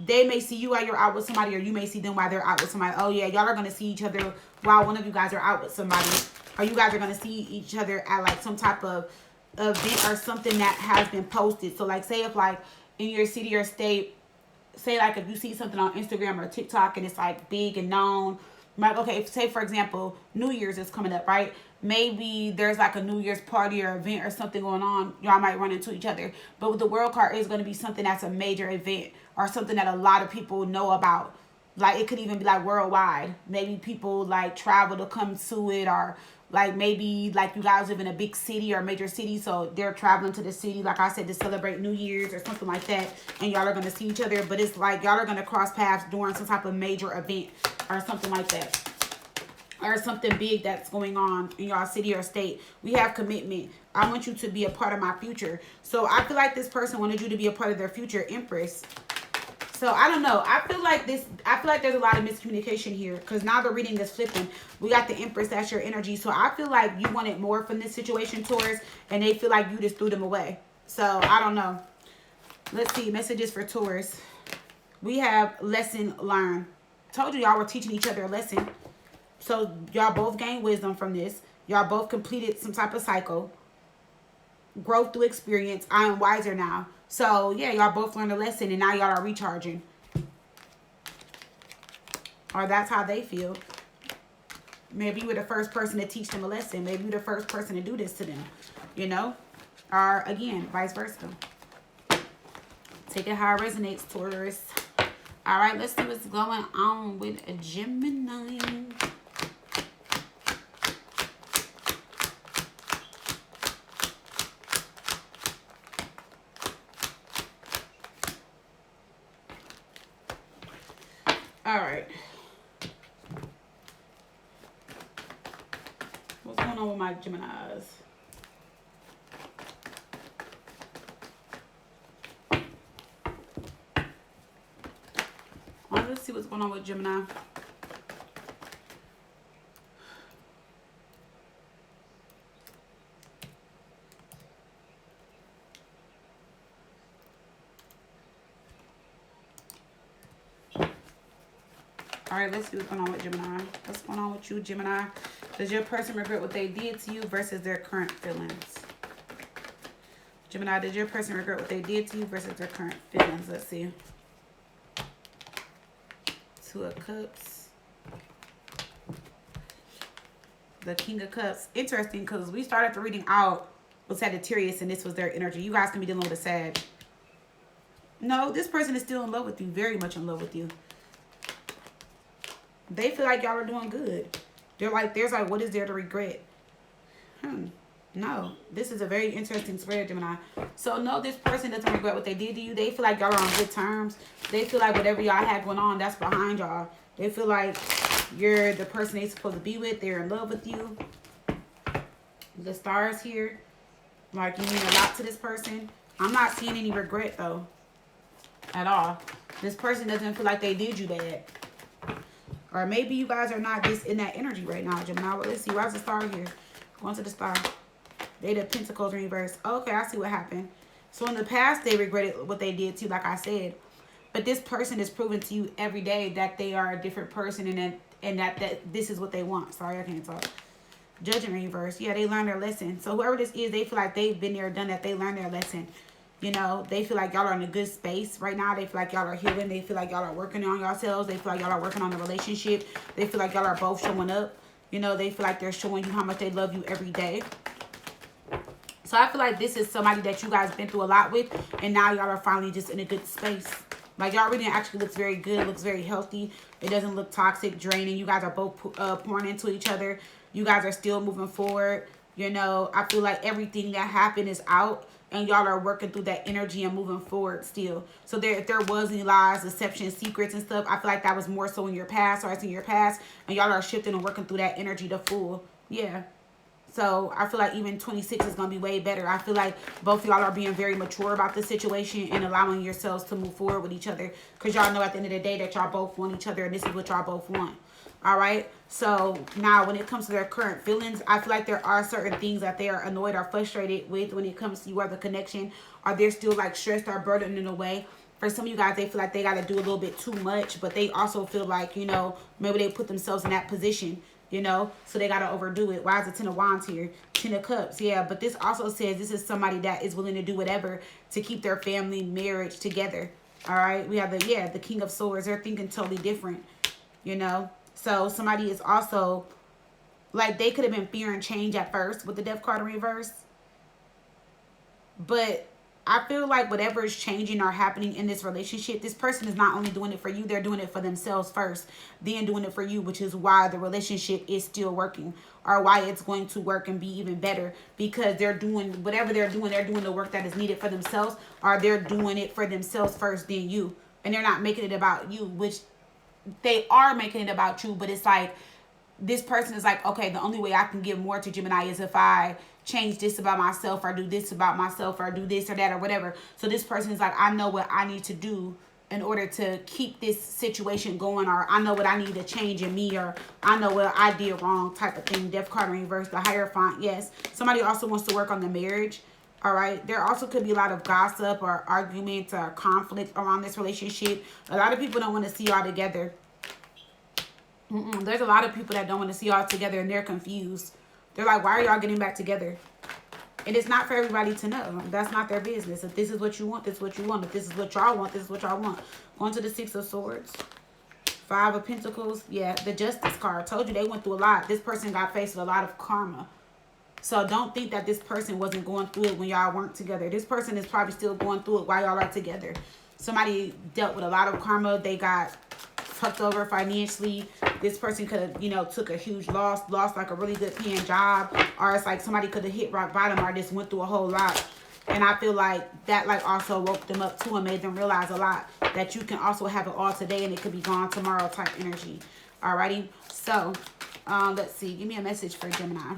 they may see you while you're out with somebody, or you may see them while they're out with somebody. Oh, yeah, y'all are going to see each other while one of you guys are out with somebody. Or you guys are going to see each other at, like, some type of event or something that has been posted. So, like, say if, like, in your city or state, say, like, if you see something on Instagram or TikTok and it's, like, big and known. Like, okay, say, for example, New Year's is coming up, right? Maybe there's like a New Year's party or event or something going on. Y'all might run into each other. But with the World card, it's going to be something that's a major event, or something that a lot of people know about. Like, it could even be like worldwide. Maybe people like travel to come to it, or like maybe like you guys live in a big city or a major city, so they're traveling to the city, like I said, to celebrate New Year's or something like that, and y'all are going to see each other. But it's like y'all are going to cross paths during some type of major event or something like that, or something big that's going on in y'all city or state. We have commitment. I want you to be a part of my future. So I feel like this person wanted you to be a part of their future, Empress. So I don't know. I feel like there's a lot of miscommunication here, because now the reading is flipping. We got the Empress, that's your energy. So I feel like you wanted more from this situation, Taurus, and they feel like you just threw them away. So I don't know. Let's see. Messages for Taurus. We have lesson learned. Told you y'all were teaching each other a lesson. So y'all both gained wisdom from this. Y'all both completed some type of cycle. Growth through experience. I am wiser now. So yeah, y'all both learned a lesson, and now y'all are recharging. Or that's how they feel. Maybe you were the first person to teach them a lesson. Maybe you're the first person to do this to them. You know? Or again, vice versa. Take it how it resonates, Taurus. Alright, let's see what's going on with a Gemini. Alright. What's going on with my Geminis? Let's see what's going on with Gemini. All right, let's see what's going on with Gemini. What's going on with you, Gemini? Does your person regret what they did to you versus their current feelings? Gemini, does your person regret what they did to you versus their current feelings? Let's see. Two of Cups. The King of Cups. Interesting, because we started the reading out with Sagittarius, and this was their energy. You guys can be dealing with a Sag. No, this person is still in love with you. Very much in love with you. They feel like y'all are doing good. They're like, there's like, what is there to regret? No, this is a very interesting spread, Gemini. So no, this person doesn't regret what they did to you. They feel like y'all are on good terms. They feel like whatever y'all had going on, that's behind y'all. They feel like you're the person they're supposed to be with. They're in love with you. The stars here. Like, you mean a lot to this person. I'm not seeing any regret, though. At all. This person doesn't feel like they did you bad. Or maybe you guys are not just in that energy right now, Gemini. Well, let's see. Why's the star here? Going to the star. Eight of Pentacles in reverse. Okay, I see what happened. So in the past, they regretted what they did to you, like I said. But this person is proving to you every day that they are a different person and that this is what they want. Sorry, I can't talk. Judgment reverse. Yeah, they learned their lesson. So whoever this is, they feel like they've been there, done that. They learned their lesson. You know, they feel like y'all are in a good space right now. They feel like y'all are healing. They feel like y'all are working on yourselves. They feel like y'all are working on the relationship. They feel like y'all are both showing up. You know, they feel like they're showing you how much they love you every day. So I feel like this is somebody that you guys been through a lot with. And now y'all are finally just in a good space. Like, y'all reading actually looks very good. Looks very healthy. It doesn't look toxic, draining. You guys are both pouring into each other. You guys are still moving forward. You know, I feel like everything that happened is out. And y'all are working through that energy and moving forward still. So if there was any lies, deception, secrets and stuff, I feel like that was more so in your past, or it's in your past. And y'all are shifting and working through that energy to full. Yeah. So I feel like even 26 is going to be way better. I feel like both y'all are being very mature about the situation and allowing yourselves to move forward with each other. Because y'all know at the end of the day that y'all both want each other and this is what y'all both want. All right. So now when it comes to their current feelings, I feel like there are certain things that they are annoyed or frustrated with when it comes to you or the connection. Or they're still like stressed or burdened in a way. For some of you guys, they feel like they got to do a little bit too much. But they also feel like, you know, maybe they put themselves in that position. You know, so they got to overdo it. Why is the Ten of Wands here? Ten of Cups. Yeah, but this also says this is somebody that is willing to do whatever to keep their family marriage together. All right. We have the King of Swords. They're thinking totally different, you know. So somebody is also like, they could have been fearing change at first with the Death card in reverse. But I feel like whatever is changing or happening in this relationship, this person is not only doing it for you, they're doing it for themselves first, then doing it for you, which is why the relationship is still working, or why it's going to work and be even better, because they're doing whatever they're doing the work that is needed for themselves, or they're doing it for themselves first, then you. And they're not making it about you, which they are making it about you, but it's like, this person is like, okay, the only way I can give more to Gemini is if I change this about myself, or do this about myself, or do this or that or whatever. So this person is like, I know what I need to do in order to keep this situation going, or I know what I need to change in me, or I know what I did wrong type of thing. Death card in reverse, the Hierophant. Yes, somebody also wants to work on the marriage. All right, there also could be a lot of gossip or arguments or conflict around this relationship. A lot of people don't want to see y'all together. There's a lot of people that don't want to see y'all together, and they're confused. They're like, why are y'all getting back together? And it's not for everybody to know. That's not their business. If this is what you want, this is what you want. If this is what y'all want, this is what y'all want. Going to the Six of Swords. Five of Pentacles. Yeah, the Justice card. I told you they went through a lot. This person got faced with a lot of karma. So don't think that this person wasn't going through it when y'all weren't together. This person is probably still going through it while y'all are together. Somebody dealt with a lot of karma. They got fucked over financially. This person could have, you know, took a huge lost like a really good paying job, or it's like somebody could have hit rock bottom, or just went through a whole lot. And I feel like that like also woke them up too and made them realize a lot, that you can also have it all today and it could be gone tomorrow type energy. Alrighty, so let's see, give me a message for Gemini.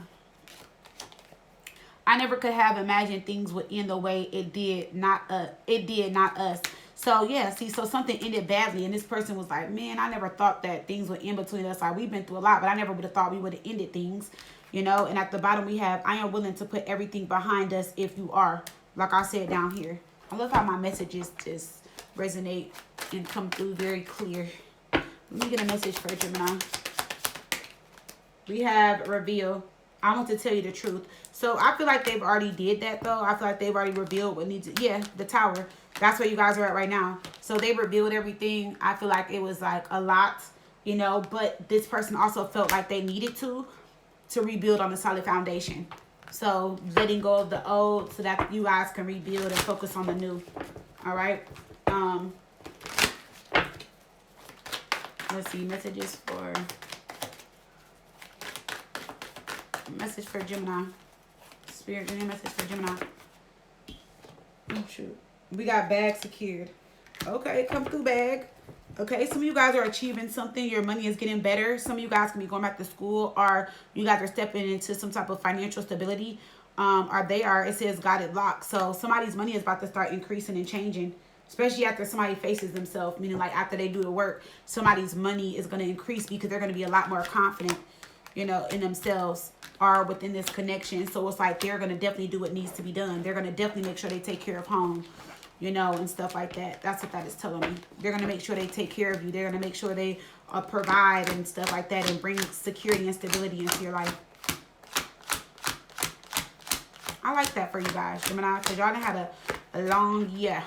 I never could have imagined things would end the way it did, not us. So, yeah, see, so something ended badly, and this person was like, man, I never thought that things would end between us. Like, we've been through a lot, but I never would have thought we would have ended things, you know. And at the bottom we have, I am willing to put everything behind us if you are, like I said down here. I love how my messages just resonate and come through very clear. Let me get a message for Gemini. We have reveal. I want to tell you the truth. So I feel like they've already did that, though. I feel like they've already revealed what needs to, yeah, the Tower. That's where you guys are at right now. So they revealed everything. I feel like it was like a lot, you know, but this person also felt like they needed to to rebuild on a solid foundation. So letting go of the old so that you guys can rebuild and focus on the new. All right. Let's see, message for Gemini. Spirit, give me a message for Gemini. Oh, shoot. We got bag secured. Okay, come through, bag. Okay, some of you guys are achieving something. Your money is getting better. Some of you guys can be going back to school, or you guys are stepping into some type of financial stability. It says got it locked. So somebody's money is about to start increasing and changing, especially after somebody faces themselves, meaning like after they do the work, somebody's money is going to increase because they're going to be a lot more confident, you know, in themselves or within this connection. So it's like they're going to definitely do what needs to be done. They're going to definitely make sure they take care of home, you know, and stuff like that. That's what that is telling me. They're going to make sure they take care of you. They're going to make sure they provide and stuff like that and bring security and stability into your life. I like that for you guys, Gemini, because y'all done had a long year.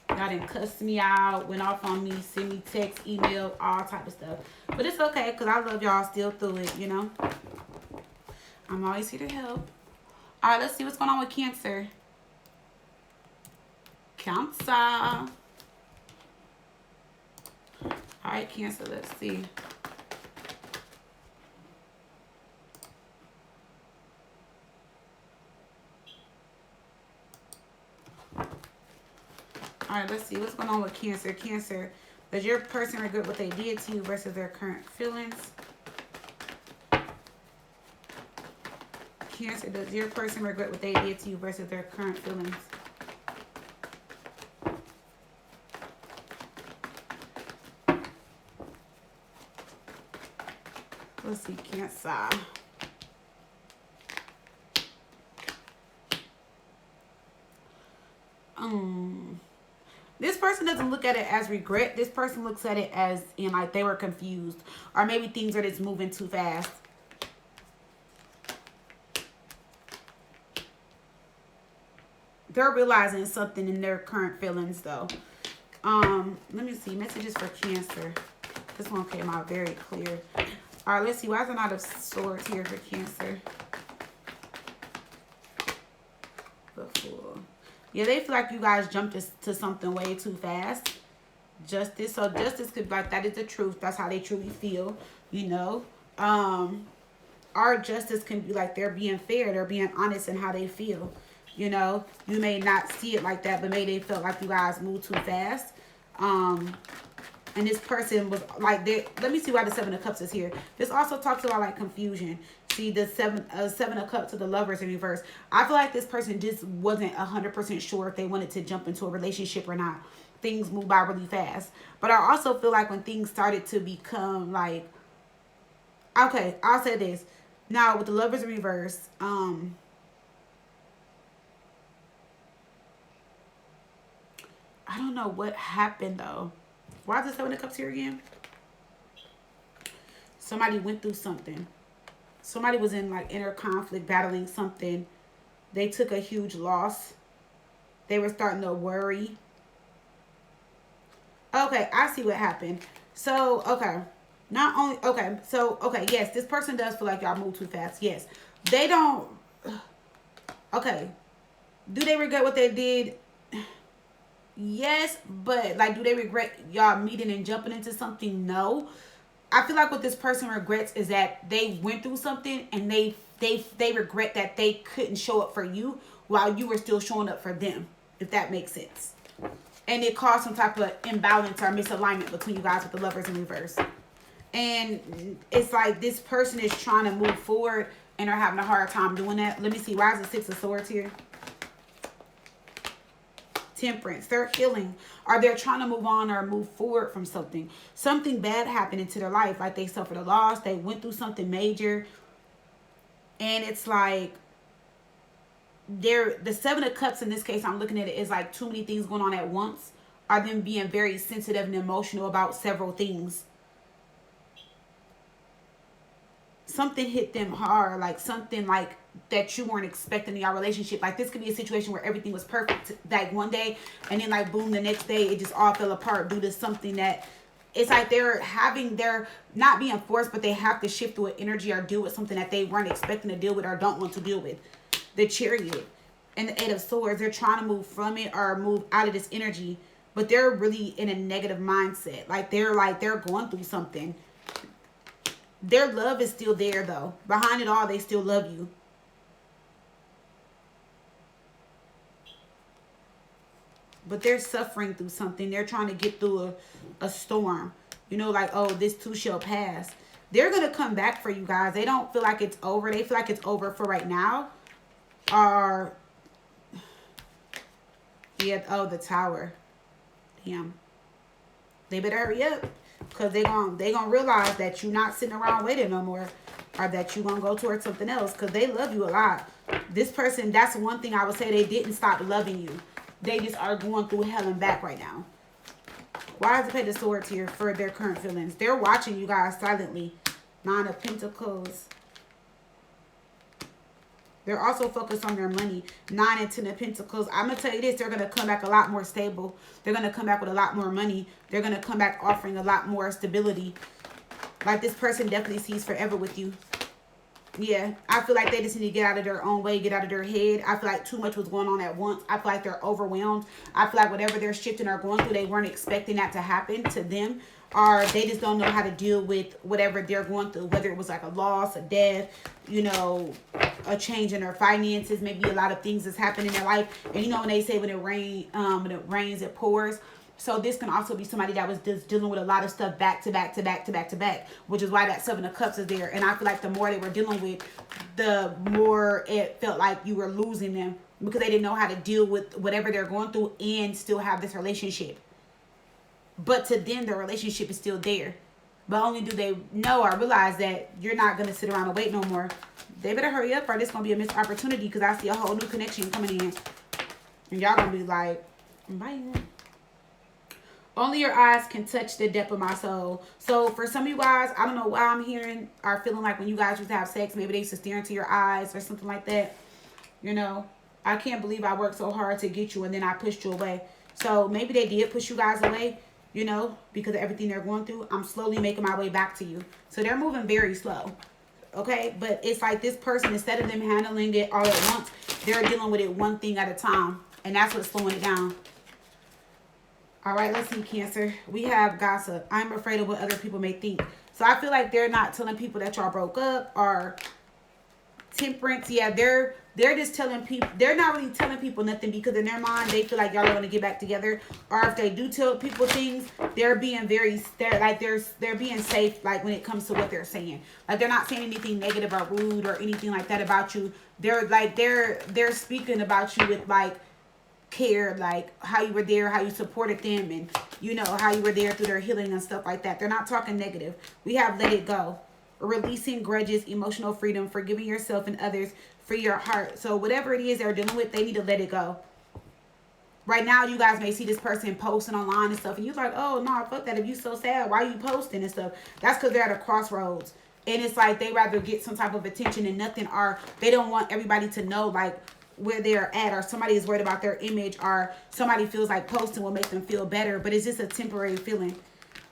Y'all done cussed me out, went off on me, send me text, email, all type of stuff. But it's okay, because I love y'all still through it, you know. I'm always here to help. All right, let's see what's going on with Cancer. Cancer. All right, Cancer, let's see. All right, let's see what's going on with Cancer. Cancer, does your person regret what they did to you versus their current feelings? Cancer, does your person regret what they did to you versus their current feelings? Let's see, Cancer. This person doesn't look at it as regret. This person looks at it as in like they were confused, or maybe things are just moving too fast. They're realizing something in their current feelings though. Let me see, messages for Cancer. This one came out very clear. All right, let's see. Why is there not a Swords here for Cancer? The Fool. Yeah, they feel like you guys jumped to something way too fast. Justice. So Justice could be like, that is the truth. That's how they truly feel, you know. Our Justice can be like they're being fair. They're being honest in how they feel. You know, you may not see it like that, but maybe they felt like you guys moved too fast. And this person was like, let me see why the Seven of Cups is here. This also talks about like confusion. See the Seven of Cups to the Lovers in reverse. I feel like this person just wasn't 100% sure if they wanted to jump into a relationship or not. Things move by really fast. But I also feel like when things started to become like, okay, I'll say this. Now with the Lovers in reverse, I don't know what happened though. Why is the Seven of Cups here again? Somebody went through something. Somebody was in like inner conflict, battling something. They took a huge loss. They were starting to worry. Okay, I see what happened. So, okay. Not only, okay. So, okay, yes, this person does feel like y'all move too fast. Yes. They don't, okay. Do they regret what they did? Yes, but like, do they regret y'all meeting and jumping into something? No. I feel like what this person regrets is that they went through something and they regret that they couldn't show up for you while you were still showing up for them, if that makes sense. And it caused some type of imbalance or misalignment between you guys with the Lovers in reverse. And it's like this person is trying to move forward and are having a hard time doing that. Let me see. Why is the Six of Swords here? Temperance. They're healing, or they're trying to move on or move forward from something. Something bad happened into their life, like they suffered a loss, they went through something major, and it's like the Seven of Cups in this case, I'm looking at it, is like too many things going on at once, or them being very sensitive and emotional about several things. Something hit them hard, like something like that you weren't expecting in your relationship. Like this could be a situation where everything was perfect like one day, and then like boom, the next day it just all fell apart due to something that It's like they're not being forced, but they have to shift through an energy or deal with something that they weren't expecting to deal with or don't want to deal with. The Chariot and the Eight of Swords, they're trying to move from it or move out of this energy, but they're really in a negative mindset. Like they're going through something. Their love is still there though. Behind it all, they still love you. But they're suffering through something. They're trying to get through a storm. You know, like, oh, this too shall pass. They're going to come back for you guys. They don't feel like it's over. They feel like it's over for right now. Or, yeah, oh, the Tower. Damn. They better hurry up. Because they gonna realize that you're not sitting around waiting no more. Or that you're going to go towards something else. Because they love you a lot. This person, that's one thing I would say, they didn't stop loving you. They just are going through hell and back right now. Why is the Page of Swords here for their current feelings? They're watching you guys silently. Nine of Pentacles. They're also focused on their money. 9 and 10 of Pentacles. I'm going to tell you this. They're going to come back a lot more stable. They're going to come back with a lot more money. They're going to come back offering a lot more stability. Like this person definitely sees forever with you. Yeah, I feel like they just need to get out of their own way, get out of their head. I feel like too much was going on at once. I feel like they're overwhelmed. I feel like whatever they're shifting or going through, they weren't expecting that to happen to them. Or they just don't know how to deal with whatever they're going through. Whether it was like a loss, a death, you know, a change in their finances. Maybe a lot of things that's happened in their life. And you know when they say when it rains, it pours. So this can also be somebody that was just dealing with a lot of stuff back to back to back to back to back, which is why that 7 of Cups is there. And I feel like the more they were dealing with, the more it felt like you were losing them because they didn't know how to deal with whatever they're going through and still have this relationship. But to them, the relationship is still there. But only do they know or realize that you're not going to sit around and wait no more. They better hurry up or this going to be a missed opportunity because I see a whole new connection coming in. And y'all going to be like, bye. Only your eyes can touch the depth of my soul. So for some of you guys, I don't know why I'm hearing or feeling like when you guys used to have sex, maybe they used to stare into your eyes or something like that. You know, I can't believe I worked so hard to get you and then I pushed you away. So maybe they did push you guys away, you know, because of everything they're going through. I'm slowly making my way back to you. So they're moving very slow. Okay, but it's like this person, instead of them handling it all at once, they're dealing with it one thing at a time. And that's what's slowing it down. All right, let's see, Cancer. We have gossip. I'm afraid of what other people may think. So I feel like they're not telling people that y'all broke up or temperance. Yeah, they're just telling people. They're not really telling people nothing because in their mind, they feel like y'all are going to get back together. Or if they do tell people things, they're being they're being safe, like when it comes to what they're saying. Like they're not saying anything negative or rude or anything like that about you. They're speaking about you with like care, like how you were there, how you supported them, and you know how you were there through their healing and stuff like that. They're not talking negative. We have let it go, releasing grudges, emotional freedom, forgiving yourself and others, free your heart. So whatever it is they're dealing with, they need to let it go. Right now, you guys may see this person posting online and stuff, and you're like, oh no, fuck that. If you so sad, why are you posting and stuff? That's because they're at a crossroads, and it's like they rather get some type of attention and nothing, or they don't want everybody to know like where they're at, or somebody is worried about their image, or somebody feels like posting will make them feel better, but it's just a temporary feeling.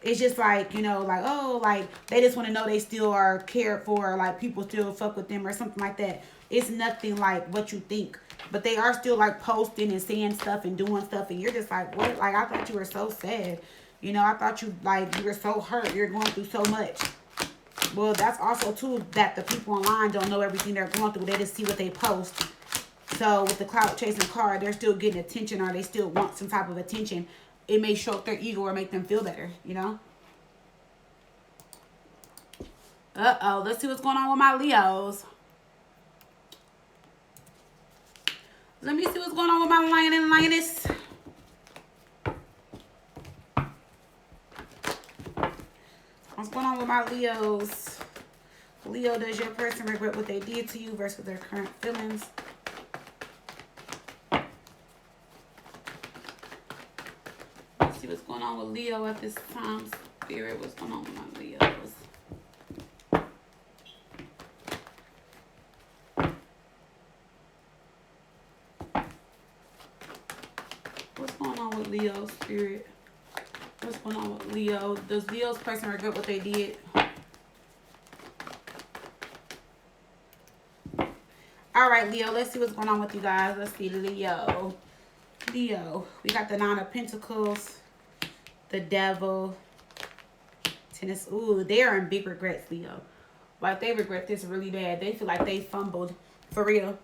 It's just like, you know, like, oh, like they just want to know they still are cared for, like people still fuck with them or something like that. It's nothing like what you think, but they are still like posting and saying stuff and doing stuff, and you're just like, what? Like I thought you were so sad, you know, I thought you were so hurt, you're going through so much. Well, that's also too that the people online don't know everything they're going through. They just see what they post. So with the clout chasing card, they're still getting attention, or they still want some type of attention. It may stroke their ego or make them feel better, you know? Uh-oh, let's see what's going on with my Leos. Let me see what's going on with my lion and lioness. What's going on with my Leos? Leo, does your person regret what they did to you versus their current feelings? Let's see what's going on with Leo at this time. Spirit, what's going on with my Leos? What's going on with Leo, Spirit? What's going on with Leo? Does Leo's person regret what they did? All right, Leo, let's see what's going on with you guys. Let's see, Leo. Leo, we got the Nine of Pentacles, the Devil, Tennis. Ooh, they are in big regrets, Leo. Like, they regret this really bad. They feel like they fumbled. For real.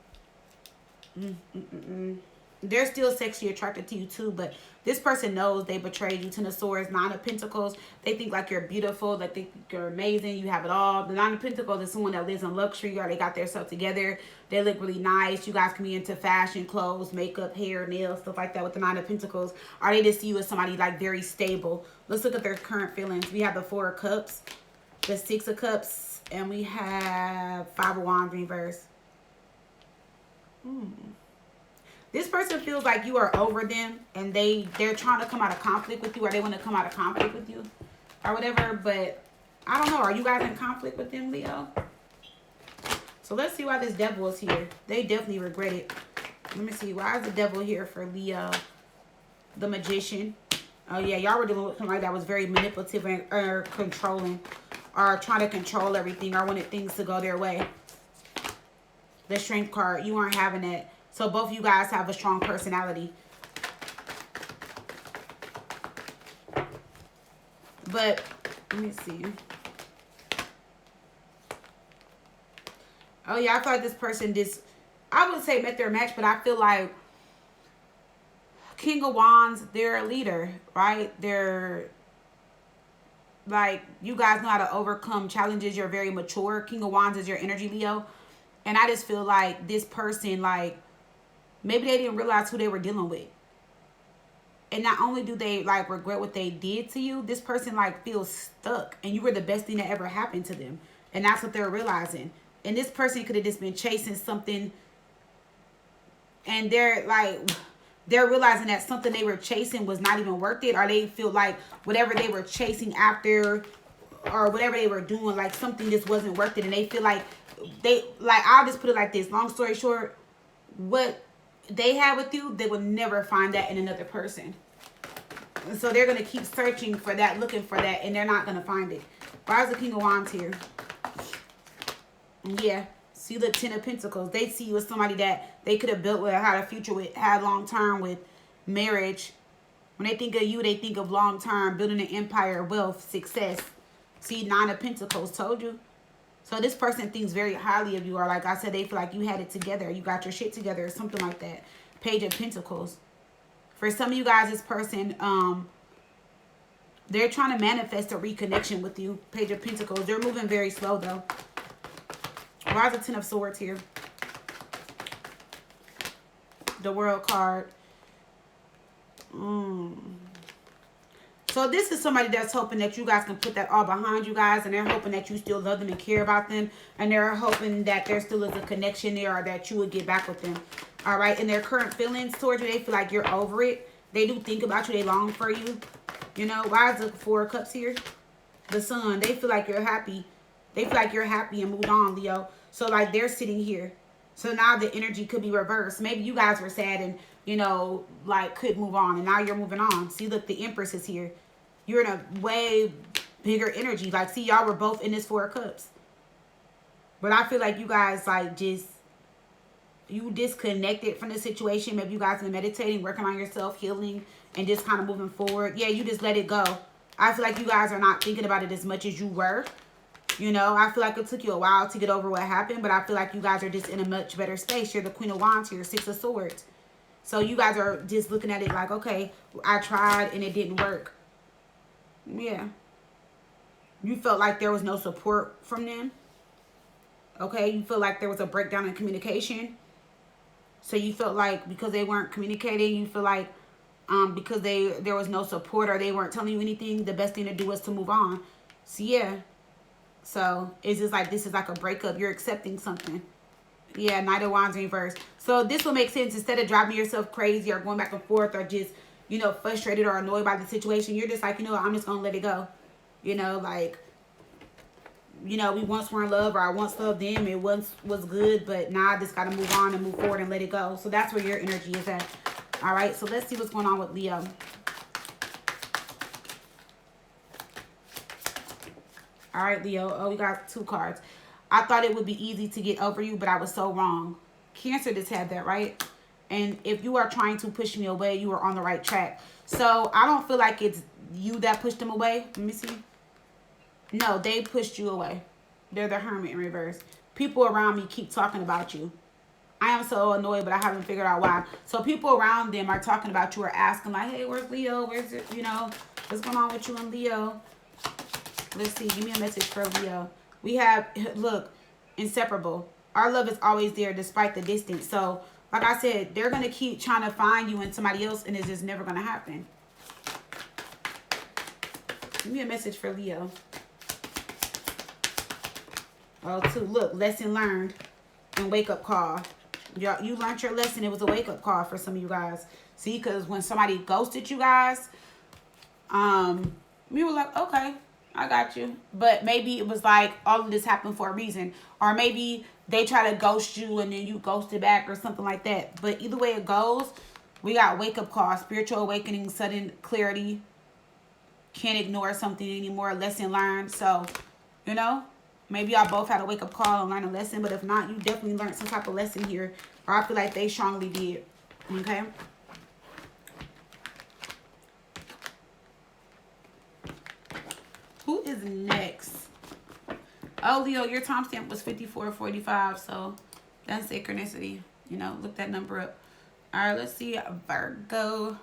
They're still sexually attracted to you too, but this person knows they betrayed you. Ten of Swords, Nine of Pentacles. They think like you're beautiful. They think you're amazing. You have it all. The Nine of Pentacles is someone that lives in luxury, or they got their stuff together. They look really nice. You guys can be into fashion, clothes, makeup, hair, nails, stuff like that with the Nine of Pentacles. Or they just see you as somebody like very stable. Let's look at their current feelings. We have the Four of Cups, the Six of Cups, and we have Five of Wands reverse. This person feels like you are over them, and they're trying to come out of conflict with you, or they want to come out of conflict with you or whatever. But I don't know. Are you guys in conflict with them, Leo? So let's see why this Devil is here. They definitely regret it. Let me see. Why is the Devil here for Leo? The Magician. Oh, yeah. Y'all were dealing with somebody that was very manipulative or controlling, or trying to control everything, or wanted things to go their way. The Strength card. You aren't having that. So both of you guys have a strong personality. But, let me see. Oh, yeah, I thought this person just, I would say met their match, but I feel like King of Wands, they're a leader, right? They're, like, you guys know how to overcome challenges. You're very mature. King of Wands is your energy, Leo. And I just feel like this person, like, maybe they didn't realize who they were dealing with. And not only do they, like, regret what they did to you, this person, like, feels stuck. And you were the best thing that ever happened to them. And that's what they're realizing. And this person could have just been chasing something. And they're, like, they're realizing that something they were chasing was not even worth it. Or they feel like whatever they were chasing after, or whatever they were doing, like, something just wasn't worth it. And they feel like, I'll just put it like this. Long story short, what they had with you, they would never find that in another person. And so they're going to keep searching for that, looking for that, and they're not going to find it. Why is the King of Wands here? Yeah. See the Ten of Pentacles. They see you as somebody that they could have built with, had a future with, had long term with, marriage. When they think of you, they think of long term, building an empire, wealth, success. See, Nine of Pentacles, told you. So this person thinks very highly of you, or like I said, they feel like you had it together. You got your shit together or something like that. Page of Pentacles. For some of you guys, this person, they're trying to manifest a reconnection with you. Page of Pentacles. They're moving very slow, though. Why is the Ten of Swords here? The World card. So this is somebody that's hoping that you guys can put that all behind you guys, and they're hoping that you still love them and care about them, and they're hoping that there still is a connection there, or that you would get back with them. All right, and their current feelings towards you, they feel like you're over it. They do think about you. They long for you. You know, why is the Four of Cups here? The Sun. They feel like you're happy. They feel like you're happy and moved on, Leo. So, like, they're sitting here. So now the energy could be reversed. Maybe you guys were sad and, you know, like, could move on, and now you're moving on. See, look, the Empress is here. You're in a way bigger energy. Like, see, y'all were both in this Four of Cups. But I feel like you guys, like, just, you disconnected from the situation. Maybe you guys been meditating, working on yourself, healing, and just kind of moving forward. Yeah, you just let it go. I feel like you guys are not thinking about it as much as you were. You know, I feel like it took you a while to get over what happened, but I feel like you guys are just in a much better space. You're the Queen of Wands here, Six of Swords. So you guys are just looking at it like, okay, I tried and it didn't work. Yeah. You felt like there was no support from them. Okay, you feel like there was a breakdown in communication. So you felt like because they weren't communicating, you feel like because there was no support, or they weren't telling you anything, the best thing to do was to move on. So yeah. So it's just like, this is like a breakup. You're accepting something. Yeah, Knight of Wands reverse. So this will make sense. Instead of driving yourself crazy or going back and forth, or just, you know, frustrated or annoyed by the situation, you're just like, you know, I'm just going to let it go. You know, like, you know, we once were in love, or I once loved them. It once was good, but now I just got to move on and move forward and let it go. So that's where your energy is at. All right, so let's see what's going on with Leo. All right, Leo. Oh, we got 2 cards. I thought it would be easy to get over you, but I was so wrong. Cancer just had that, right? And if you are trying to push me away, you are on the right track. So I don't feel like it's you that pushed them away. Let me see. No, they pushed you away. They're the Hermit in reverse. People around me keep talking about you. I am so annoyed, but I haven't figured out why. So people around them are talking about you or asking like, hey, where's Leo? Where's it? You know, what's going on with you and Leo? Let's see. Give me a message for Leo. We have, look, inseparable. Our love is always there despite the distance. So, like I said, they're going to keep trying to find you and somebody else, and it's just never going to happen. Give me a message for Leo. Oh, 2. Look, lesson learned and wake-up call. You learned your lesson. It was a wake-up call for some of you guys. See, because when somebody ghosted you guys, we were like, okay, I got you. But maybe it was like all of this happened for a reason. Or maybe they try to ghost you and then you ghosted back or something like that. But either way it goes, we got wake-up call, spiritual awakening, sudden clarity. Can't ignore something anymore. Lesson learned. So, you know, maybe y'all both had a wake-up call and learn a lesson. But if not, you definitely learned some type of lesson here. Or I feel like they strongly did. Okay? Who is next? Oh, Leo, your timestamp was 54:45. So that's synchronicity. You know, look that number up. All right, let's see. Virgo.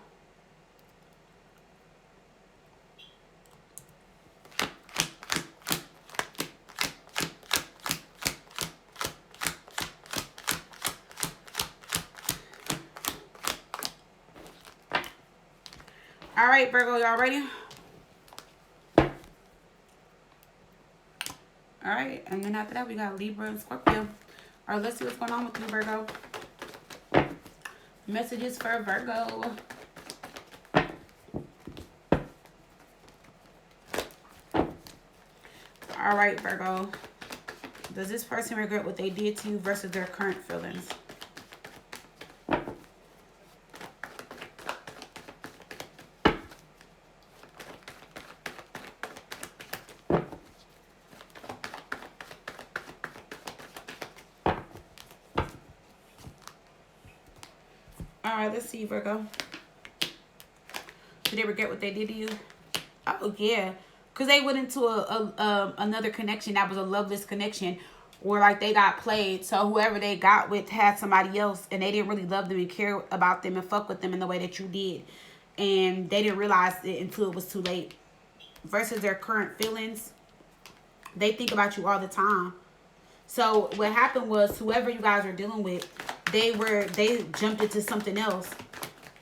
All right, Virgo, y'all ready? All right, and then after that, we got Libra and Scorpio. All right, let's see what's going on with you, Virgo. Messages for Virgo. All right, Virgo. Does this person regret what they did to you versus their current feelings? All right, let's see, Virgo. Do they regret what they did to you? Oh, yeah. Because they went into another connection that was a loveless connection where, like, they got played. So whoever they got with had somebody else, and they didn't really love them and care about them and fuck with them in the way that you did. And they didn't realize it until it was too late. Versus their current feelings, they think about you all the time. So what happened was whoever you guys are dealing with, they jumped into something else,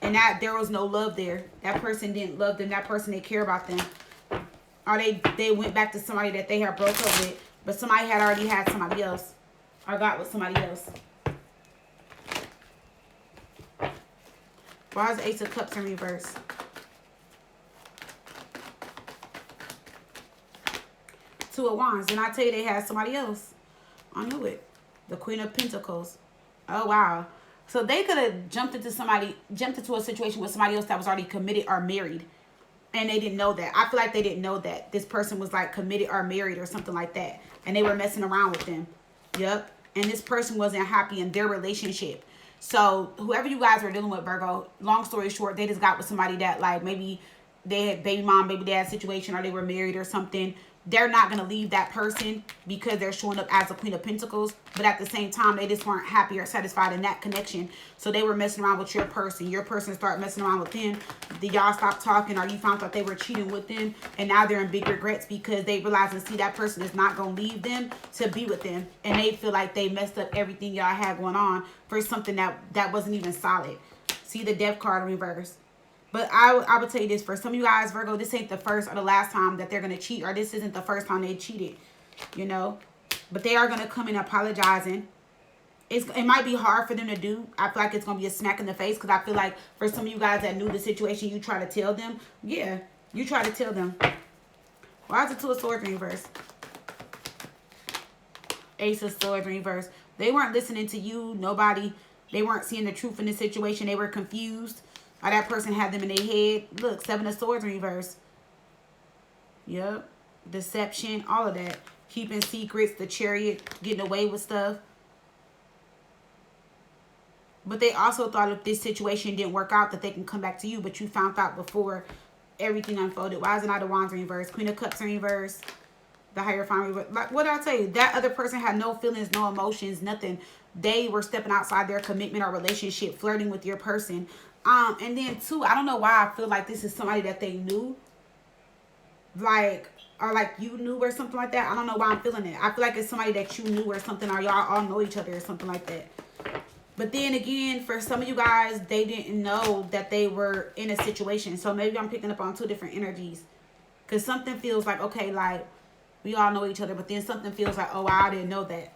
and that there was no love there. That person didn't love them. That person didn't care about them. Or they went back to somebody that they had broke up with, but somebody had already had somebody else or got with somebody else. Why is the Ace of Cups in reverse? Two of Wands. Didn't I tell you they had somebody else? I knew it. The Queen of Pentacles. Oh, wow. So they could have jumped into a situation with somebody else that was already committed or married. And they didn't know that. I feel like they didn't know that this person was like committed or married or something like that. And they were messing around with them. Yep. And this person wasn't happy in their relationship. So whoever you guys are dealing with, Virgo, long story short, they just got with somebody that like maybe they had baby mom, baby dad situation, or they were married or something. They're not going to leave that person because they're showing up as a Queen of Pentacles. But at the same time, they just weren't happy or satisfied in that connection. So they were messing around with your person. Your person started messing around with them. Y'all stopped talking, or you found out they were cheating with them. And now they're in big regrets because they realize and see that person is not going to leave them to be with them. And they feel like they messed up everything y'all had going on for something that wasn't even solid. See the Death card in reverse. But I would tell you this, for some of you guys, Virgo, this ain't the first or the last time that they're going to cheat, or this isn't the first time they cheated, you know. But they are going to come in apologizing. It might be hard for them to do. I feel like it's going to be a smack in the face, because I feel like for some of you guys that knew the situation, you try to tell them. Yeah, you try to tell them. Why is the Two of Swords in reverse? Ace of Swords in reverse. They weren't listening to you, nobody. They weren't seeing the truth in the situation. They were confused. Or that person had them in their head. Look, Seven of Swords in reverse. Yep. deception, all of that. Keeping secrets, the Chariot, getting away with stuff. But they also thought if this situation didn't work out that they can come back to you, but you found out before everything unfolded. Why is it not the Wands in reverse? Queen of Cups in reverse. The Hierophant reverse. Like, what did I tell you? That other person had no feelings, no emotions, nothing. They were stepping outside their commitment or relationship, flirting with your person. And then too, I don't know why I feel like this is somebody that they knew. Like, or like you knew or something like that. I don't know why I'm feeling it. I feel like it's somebody that you knew or something, or y'all all know each other or something like that. But then again, for some of you guys, they didn't know that they were in a situation. So maybe I'm picking up on two different energies. Because something feels like, okay, like, we all know each other. But then something feels like, oh, I didn't know that.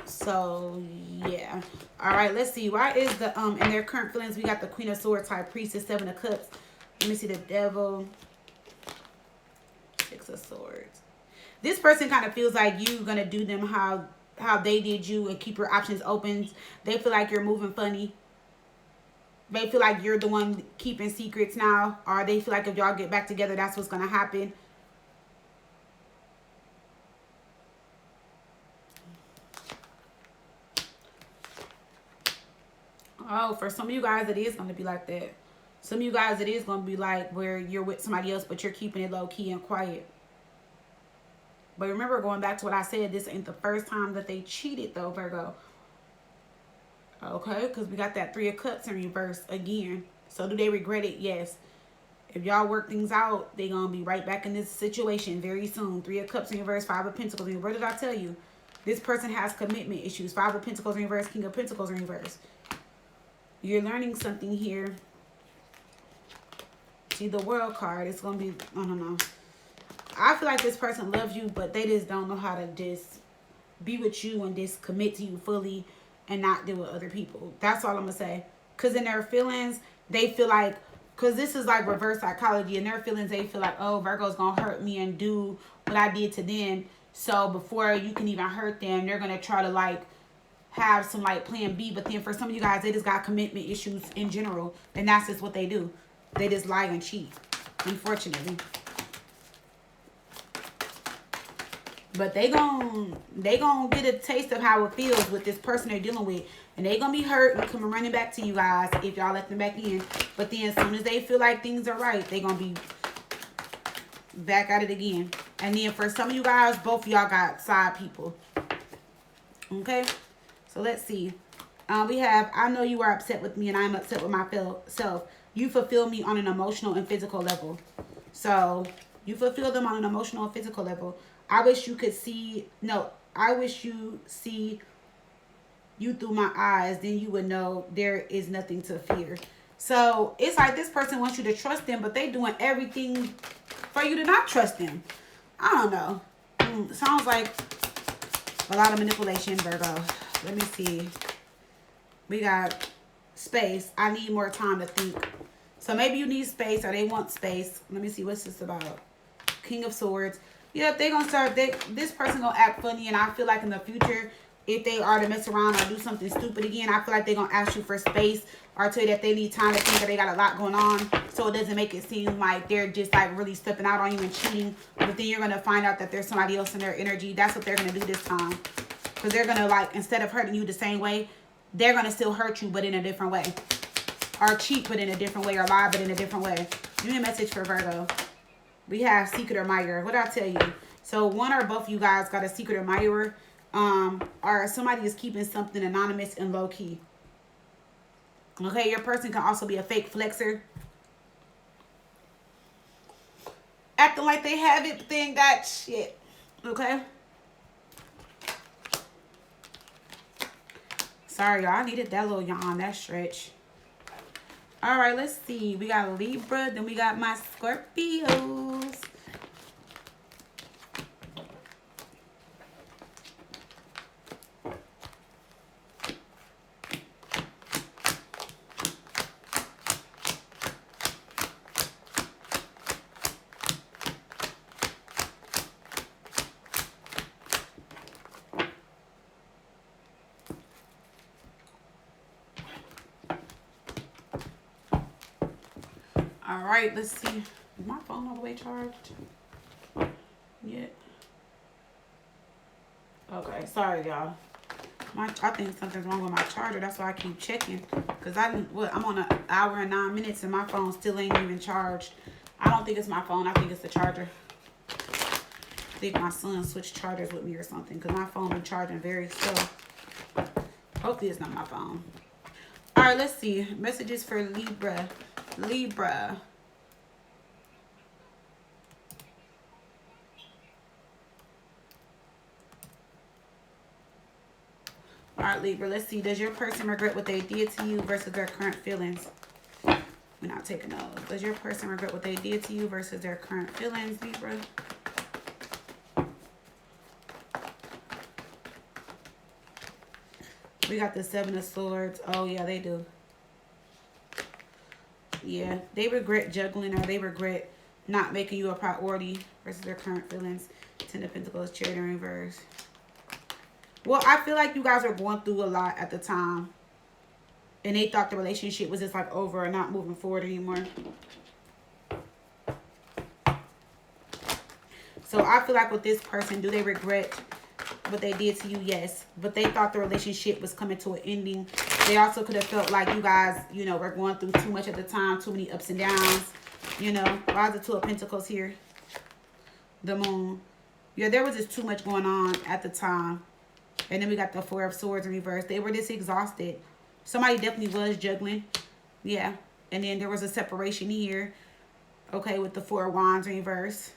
So, yeah. All right, let's see. Why is the, in their current feelings, we got the Queen of Swords, High Priestess, Seven of Cups. Let me see the Devil. Six of Swords. This person kind of feels like you're going to do them how they did you and keep your options open. They feel like you're moving funny. They feel like you're the one keeping secrets now. Or they feel like if y'all get back together, that's what's going to happen. Oh, for some of you guys, it is going to be like that. Some of you guys, it is going to be like where you're with somebody else, but you're keeping it low-key and quiet. But remember, going back to what I said, this ain't the first time that they cheated, though, Virgo. Okay, because we got that Three of Cups in reverse again. So do they regret it? Yes. If y'all work things out, they're going to be right back in this situation very soon. Three of Cups in reverse, Five of Pentacles in reverse. What did I tell you? This person has commitment issues. Five of Pentacles in reverse, King of Pentacles in reverse. You're learning something here. See, the World card, it's going to be, I don't know. I feel like this person loves you, but they just don't know how to just be with you and just commit to you fully and not deal with other people. That's all I'm going to say. Because in their feelings, they feel like, because this is like reverse psychology. In their feelings, they feel like, oh, Virgo's going to hurt me and do what I did to them. So before you can even hurt them, they're going to try to like have some like plan B. But then for some of you guys, they just got commitment issues in general. And that's just what they do. They just lie and cheat, unfortunately. But they gon' get a taste of how it feels with this person they're dealing with. And they gonna be hurt and coming running back to you guys if y'all let them back in. But then as soon as they feel like things are right, they gonna be back at it again. And then for some of you guys, both of y'all got side people. Okay? So let's see. We have, I know you are upset with me and I'm upset with myself. You fulfill me on an emotional and physical level. So you fulfill them on an emotional and physical level. I wish you could see, no, I wish you see you through my eyes. Then you would know there is nothing to fear. So it's like this person wants you to trust them, but they doing everything for you to not trust them. I don't know. Sounds like a lot of manipulation, Virgo. Let me see. We got space. I need more time to think. So maybe you need space or they want space. Let me see what's this about. King of Swords. Yeah, they're going to start, this person going to act funny. And I feel like in the future, if they are to mess around or do something stupid again, I feel like they're going to ask you for space or tell you that they need time to think or they got a lot going on. So it doesn't make it seem like they're just like really stepping out on you and cheating. But then you're going to find out that there's somebody else in their energy. That's what they're going to do this time. Because they're going to like, instead of hurting you the same way, they're going to still hurt you but in a different way. Or cheat but in a different way or lie but in a different way. Give me a message for Virgo. We have secret admirer. What did I tell you? So one or both of you guys got a secret admirer. Or somebody is keeping something anonymous and low key. Okay, your person can also be a fake flexer. Acting like they have it, but they ain't got shit. Okay? Sorry, y'all. I needed that little yawn, that stretch. All right, let's see. We got Libra, then we got my Scorpios. All right, let's see. Is my phone phone all the way charged yet? Okay, sorry y'all. I think something's wrong with my charger. That's why I keep checking. Because I'm on an hour and 9 minutes and my phone still ain't even charged. I don't think it's my phone. I think it's the charger. I think my son switched chargers with me or something. Because my phone been charging very slow. Hopefully it's not my phone. Alright, let's see. Messages for Libra. Libra. Alright, Libra, let's see. Does your person regret what they did to you versus their current feelings? We're not taking those. Does your person regret what they did to you versus their current feelings, Libra? We got the Seven of Swords. Oh, yeah, they do. Yeah, they regret juggling, or they regret not making you a priority versus their current feelings. Ten of Pentacles, Chariot in reverse. Well, I feel like you guys were going through a lot at the time. And they thought the relationship was just like over and not moving forward anymore. So I feel like with this person, do they regret what they did to you? Yes. But they thought the relationship was coming to an ending. They also could have felt like you guys, you know, were going through too much at the time. Too many ups and downs. You know, why is the Two of Pentacles here? The Moon. Yeah, there was just too much going on at the time. And then we got the Four of Swords in reverse. They were just exhausted. Somebody definitely was juggling. Yeah. And then there was a separation here. Okay, with the Four of Wands in reverse.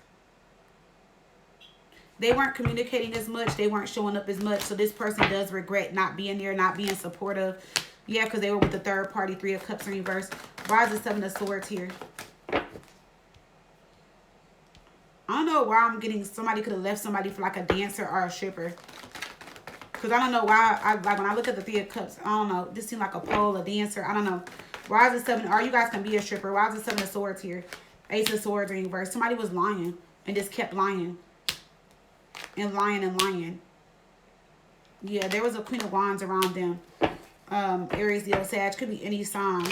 They weren't communicating as much. They weren't showing up as much. So this person does regret not being there, not being supportive. Yeah, because they were with the third party. Three of Cups in reverse. Why is the Seven of Swords here? I don't know why I'm getting... Somebody could have left somebody for like a dancer or a stripper. Because I don't know why, like when I look at the Three of Cups, I don't know. This seems like a pole, a dancer. I don't know. Why is the Seven, or you guys can be a stripper. Why is the Seven of Swords here? Ace of Swords in reverse. Somebody was lying and just kept lying. And lying and lying. Yeah, there was a Queen of Wands around them. Aries, Leo, Sag. Could be any sign.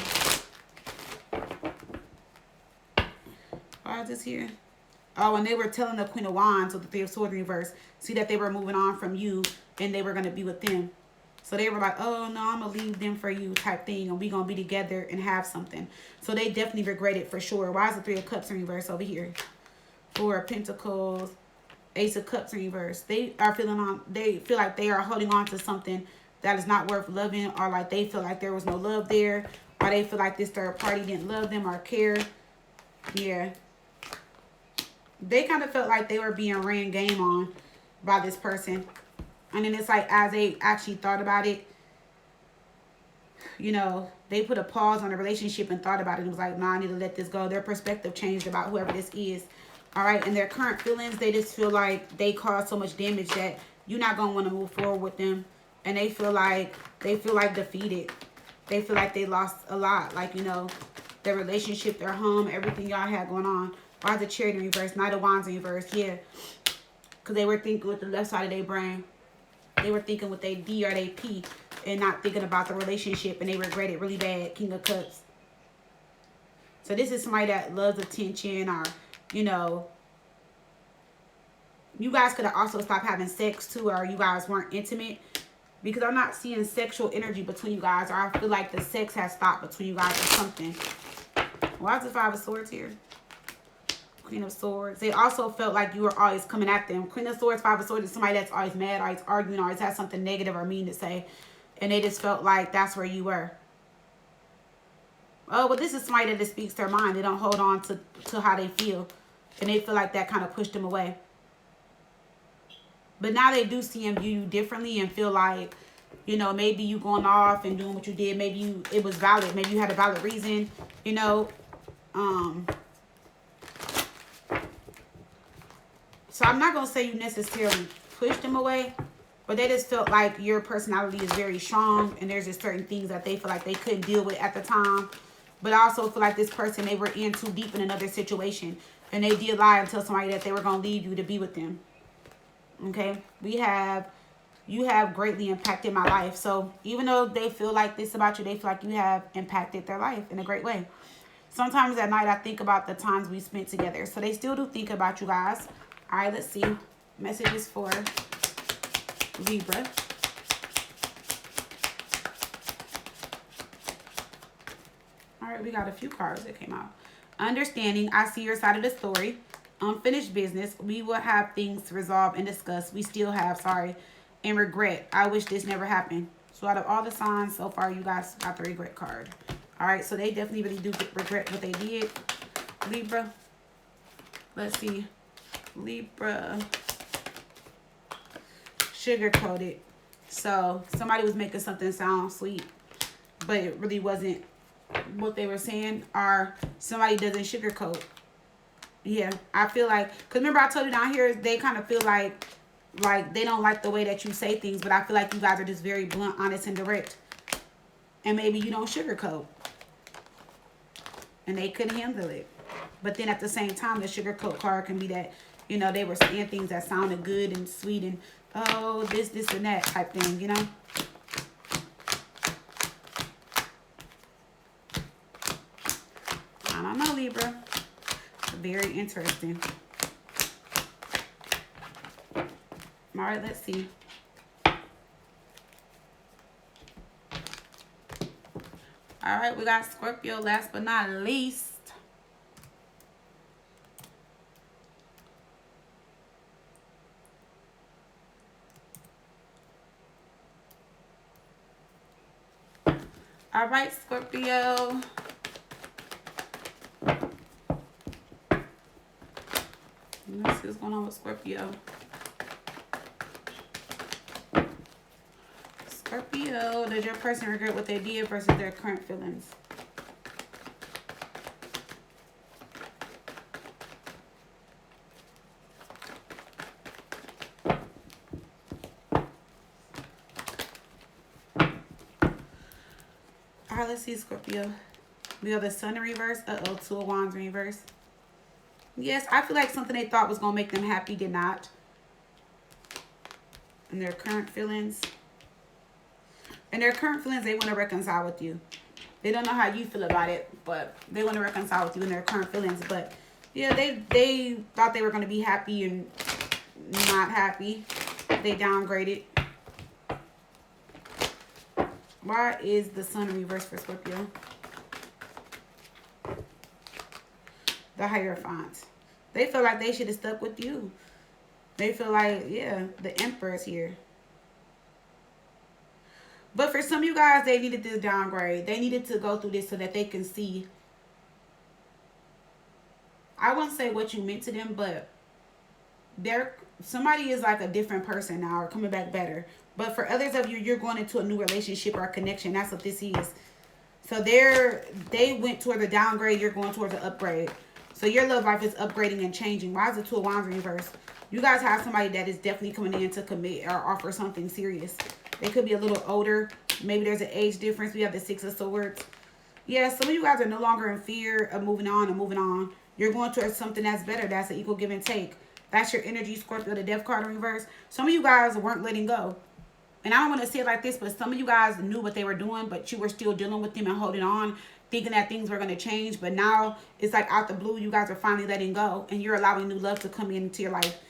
Why is this here? Oh, and they were telling the Queen of Wands with the Three of Swords in reverse. See that they were moving on from you. And they were going to be with them. So they were like, oh, no, I'm going to leave them for you type thing. And we going to be together and have something. So they definitely regret it for sure. Why is the Three of Cups in reverse over here? Four of Pentacles. Ace of Cups in reverse. They are feeling on. They feel like they are holding on to something that is not worth loving. Or like they feel like there was no love there. Or they feel like this third party didn't love them or care. Yeah. They kind of felt like they were being ran game on by this person. And then it's like, as they actually thought about it, you know, they put a pause on the relationship and thought about it. It was like, nah, I need to let this go. Their perspective changed about whoever this is. All right. And their current feelings, they just feel like they caused so much damage that you're not going to want to move forward with them. And they feel like defeated. They feel like they lost a lot. Like, you know, their relationship, their home, everything y'all had going on. Why the Chariot in reverse? Knight of Wands in reverse. Yeah. Because they were thinking with the left side of their brain. They were thinking with their D or their P and not thinking about the relationship, and they regret it really bad. King of Cups. So this is somebody that loves attention, or, you know, you guys could have also stopped having sex too, or you guys weren't intimate, because I'm not seeing sexual energy between you guys, or I feel like the sex has stopped between you guys or something. Why is the Five of Swords here? Queen of Swords. They also felt like you were always coming at them. Queen of Swords, Five of Swords is somebody that's always mad, always arguing, always has something negative or mean to say. And they just felt like that's where you were. Oh, but this is somebody that just speaks their mind. They don't hold on to how they feel. And they feel like that kind of pushed them away. But now they do see and view you differently and feel like, you know, maybe you going off and doing what you did. Maybe it was valid. Maybe you had a valid reason, you know. So I'm not going to say you necessarily pushed them away, but they just felt like your personality is very strong, and there's just certain things that they feel like they couldn't deal with at the time. But I also feel like this person, they were in too deep in another situation, and they did lie and tell somebody that they were going to leave you to be with them. Okay? You have greatly impacted my life. So even though they feel like this about you, they feel like you have impacted their life in a great way. Sometimes at night I think about the times we spent together. So they still do think about you guys. All right, let's see. Messages for Libra. All right, we got a few cards that came out. Understanding, I see your side of the story. Unfinished business, we will have things to resolve and discuss. We still have, sorry. And regret, I wish this never happened. So out of all the signs so far, you guys got the regret card. All right, so they definitely really do regret what they did. Libra. Let's see. Libra. Sugar-coated. So somebody was making something sound sweet, but it really wasn't what they were saying. Or somebody doesn't sugarcoat. Yeah, I feel like, because remember I told you down here, they kind of feel like they don't like the way that you say things, but I feel like you guys are just very blunt, honest, and direct. And maybe you don't sugarcoat. And they couldn't handle it. But then at the same time, the sugarcoat card can be that, you know, they were saying things that sounded good and sweet and, oh, this, and that type thing, you know? I don't know, Libra. Very interesting. All right, let's see. All right, we got Scorpio last but not least. All right, Scorpio. Let's see what's going on with Scorpio. Scorpio, does your person regret what they did versus their current feelings? All right, let's see, Scorpio. We have the Sun in reverse. Uh-oh, Two of Wands in reverse. Yes, I feel like something they thought was going to make them happy did not. And their current feelings. And their current feelings, they want to reconcile with you. They don't know how you feel about it, but they want to reconcile with you in their current feelings. But, yeah, they thought they were going to be happy and not happy. They downgraded. Why is the Sun in reverse for Scorpio? The Hierophant. They feel like they should have stuck with you. They feel like, yeah, the Emperor's here. But for some of you guys, they needed this downgrade. They needed to go through this so that they can see. I wouldn't say what you meant to them, but somebody is like a different person now or coming back better. But for others of you, you're going into a new relationship or a connection. That's what this is. So they went toward the downgrade. You're going towards the upgrade. So your love life is upgrading and changing. Why is the Two of Wands in reverse? You guys have somebody that is definitely coming in to commit or offer something serious. They could be a little older. Maybe there's an age difference. We have the Six of Swords. Yeah, some of you guys are no longer in fear of moving on and moving on. You're going towards something that's better. That's an equal give and take. That's your energy, Scorpio, the Death card in reverse. Some of you guys weren't letting go. And I don't want to say it like this, but some of you guys knew what they were doing, but you were still dealing with them and holding on, thinking that things were going to change. But now it's like out the blue, you guys are finally letting go, and you're allowing new love to come into your life.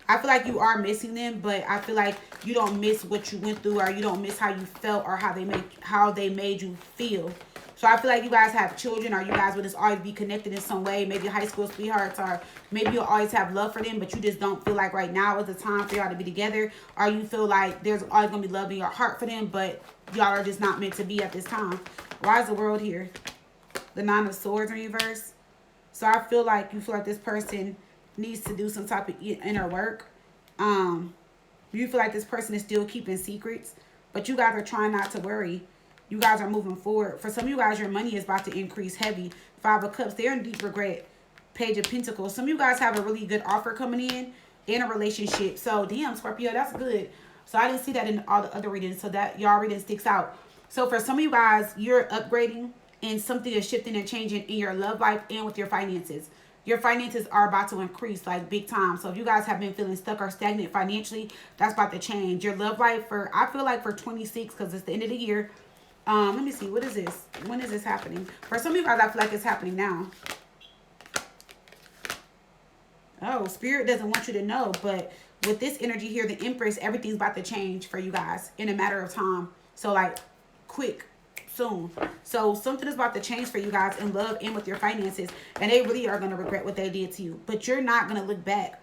I feel like you are missing them, but I feel like you don't miss what you went through, or you don't miss how you felt, or how they made you feel. So I feel like you guys have children, or you guys will just always be connected in some way. Maybe high school sweethearts, or maybe you'll always have love for them, but you just don't feel like right now is the time for y'all to be together. Or you feel like there's always going to be love in your heart for them, but y'all are just not meant to be at this time. Why is the World here? The Nine of Swords in reverse. So I feel like you feel like this person needs to do some type of inner work. You feel like this person is still keeping secrets, but you guys are trying not to worry. You guys are moving forward. For some of you guys, your money is about to increase heavy. Five of Cups, they're in deep regret. Page of Pentacles. Some of you guys have a really good offer coming in a relationship. So, damn, Scorpio, that's good. So, I didn't see that in all the other readings. So, that y'all reading sticks out. So, for some of you guys, you're upgrading and something is shifting and changing in your love life and with your finances. Your finances are about to increase like big time. So if you guys have been feeling stuck or stagnant financially, that's about to change. Your love life I feel like for 26, because it's the end of the year, Let me see. What is this? When is this happening? For some of you guys, I feel like it's happening now. Oh, Spirit doesn't want you to know, but with this energy here, the Empress, everything's about to change for you guys in a matter of time. So, like, quick, soon. So, something is about to change for you guys in love and with your finances, and they really are going to regret what they did to you. But you're not going to look back.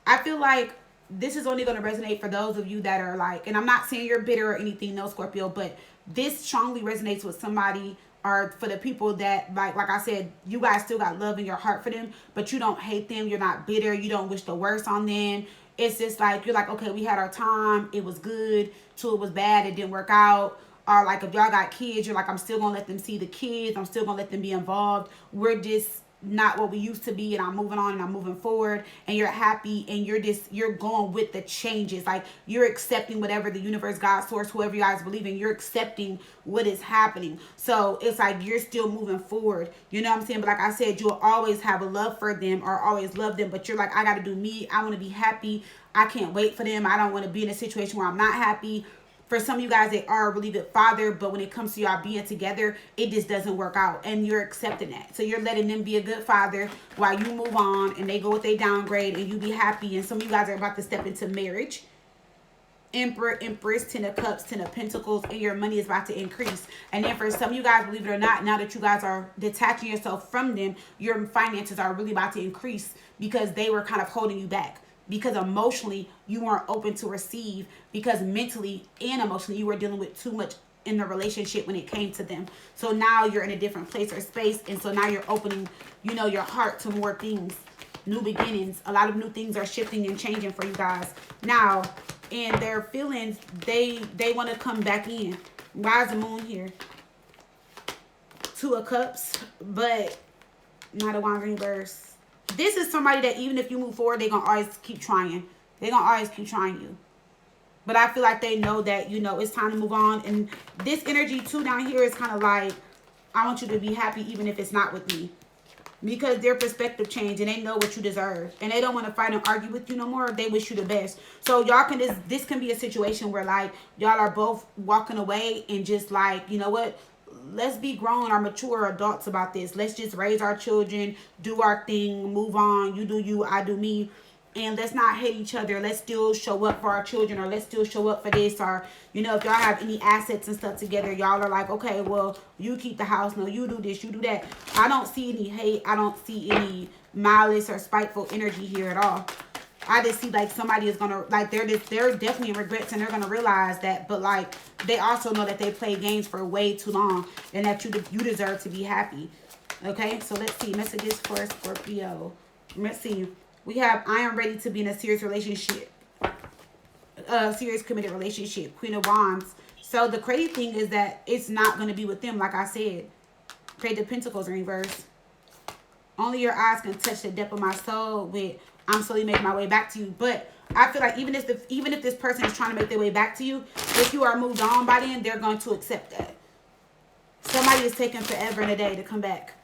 I feel like this is only going to resonate for those of you that are like, and I'm not saying you're bitter or anything, no, Scorpio, but this strongly resonates with somebody, or for the people that, like I said, you guys still got love in your heart for them, but you don't hate them. You're not bitter. You don't wish the worst on them. It's just like, you're like, okay, we had our time. It was good till it was bad. It didn't work out. Or like, if y'all got kids, you're like, I'm still going to let them see the kids. I'm still going to let them be involved. We're just not what we used to be, and I'm moving on and I'm moving forward, and you're happy, and you're going with the changes. Like, you're accepting whatever the universe, God, source, whoever you guys believe in, you're accepting what is happening. So it's like you're still moving forward, you know what I'm saying? But like I said, you'll always have a love for them, or always love them, but you're like, I got to do me. I want to be happy. I can't wait for them. I don't want to be in a situation where I'm not happy. For some of you guys, they are a really good father, but when it comes to y'all being together, it just doesn't work out, and you're accepting that. So you're letting them be a good father while you move on, and they go with their downgrade, and you be happy. And some of you guys are about to step into marriage. Emperor, Empress, 10 of Cups, 10 of Pentacles, and your money is about to increase. And then for some of you guys, believe it or not, now that you guys are detaching yourself from them, your finances are really about to increase, because they were kind of holding you back. Because emotionally, you weren't open to receive, because mentally and emotionally, you were dealing with too much in the relationship when it came to them. So now you're in a different place or space. And so now you're opening, your heart to more things, new beginnings. A lot of new things are shifting and changing for you guys. Now, in their feelings, they want to come back in. Why is the moon here? 2 of Cups, but not a Wands reverse. This is somebody that even if you move forward, they're going to always keep trying. They're going to always keep trying you. But I feel like they know that, it's time to move on. And this energy, too, down here is kind of like, I want you to be happy even if it's not with me. Because their perspective changed, and they know what you deserve. And they don't want to fight and argue with you no more. They wish you the best. So y'all can this can be a situation where, like, y'all are both walking away and just like, you know what? Let's be grown or mature adults about this. Let's just raise our children, do our thing, move on. You do you, I do me. And let's not hate each other. Let's still show up for our children, or let's still show up for this. Or, if y'all have any assets and stuff together, y'all are like, okay, well, you keep the house. No, you do this, you do that. I don't see any hate. I don't see any malice or spiteful energy here at all. I just see like somebody is gonna, like, they're definitely in regrets, and they're gonna realize that. But like, they also know that they played games for way too long, and that you deserve to be happy. Okay, so let's see messages for Scorpio. Let's see. We have, I am ready to be in a serious relationship, serious committed relationship. Queen of Wands. So the crazy thing is that it's not going to be with them, like I said. Page of Pentacles in reverse. Only your eyes can touch the depth of my soul. With I'm slowly making my way back to you. But I feel like even if this person is trying to make their way back to you, if you are moved on by them, they're going to accept that. Somebody is taking forever and a day to come back.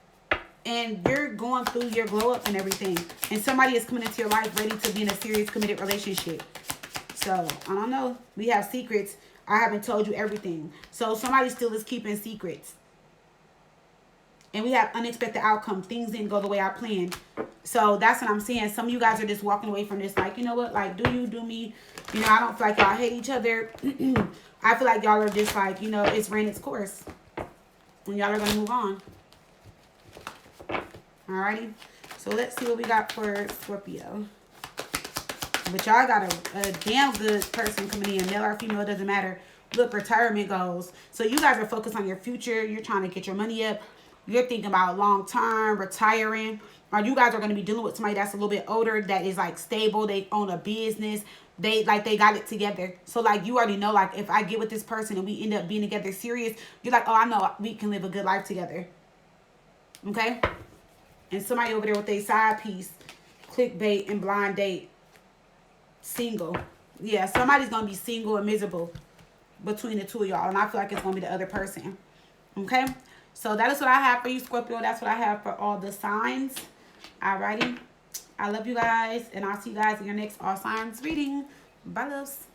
And you're going through your glow up and everything. And somebody is coming into your life ready to be in a serious committed relationship. So, I don't know. We have secrets. I haven't told you everything. So, somebody still is keeping secrets. And we have unexpected outcome. Things didn't go the way I planned. So, that's what I'm saying. Some of you guys are just walking away from this like, you know what? Like, do you, do me. I don't feel like y'all hate each other. I feel like y'all are just like, it's ran its course. And y'all are going to move on. Alrighty, so let's see what we got for Scorpio. But y'all got a damn good person coming in. Male or female, it doesn't matter. Look, retirement goals. So you guys are focused on your future. You're trying to get your money up. You're thinking about long term, retiring. Or you guys are going to be dealing with somebody that's a little bit older, that is like stable. They own a business. They got it together. So like you already know, like if I get with this person and we end up being together serious, you're like, oh, I know we can live a good life together. Okay? And somebody over there with a side piece, clickbait and blind date, single. Yeah, somebody's going to be single and miserable between the two of y'all. And I feel like it's going to be the other person. Okay? So that is what I have for you, Scorpio. That's what I have for all the signs. Alrighty. I love you guys. And I'll see you guys in your next all signs reading. Bye, loves.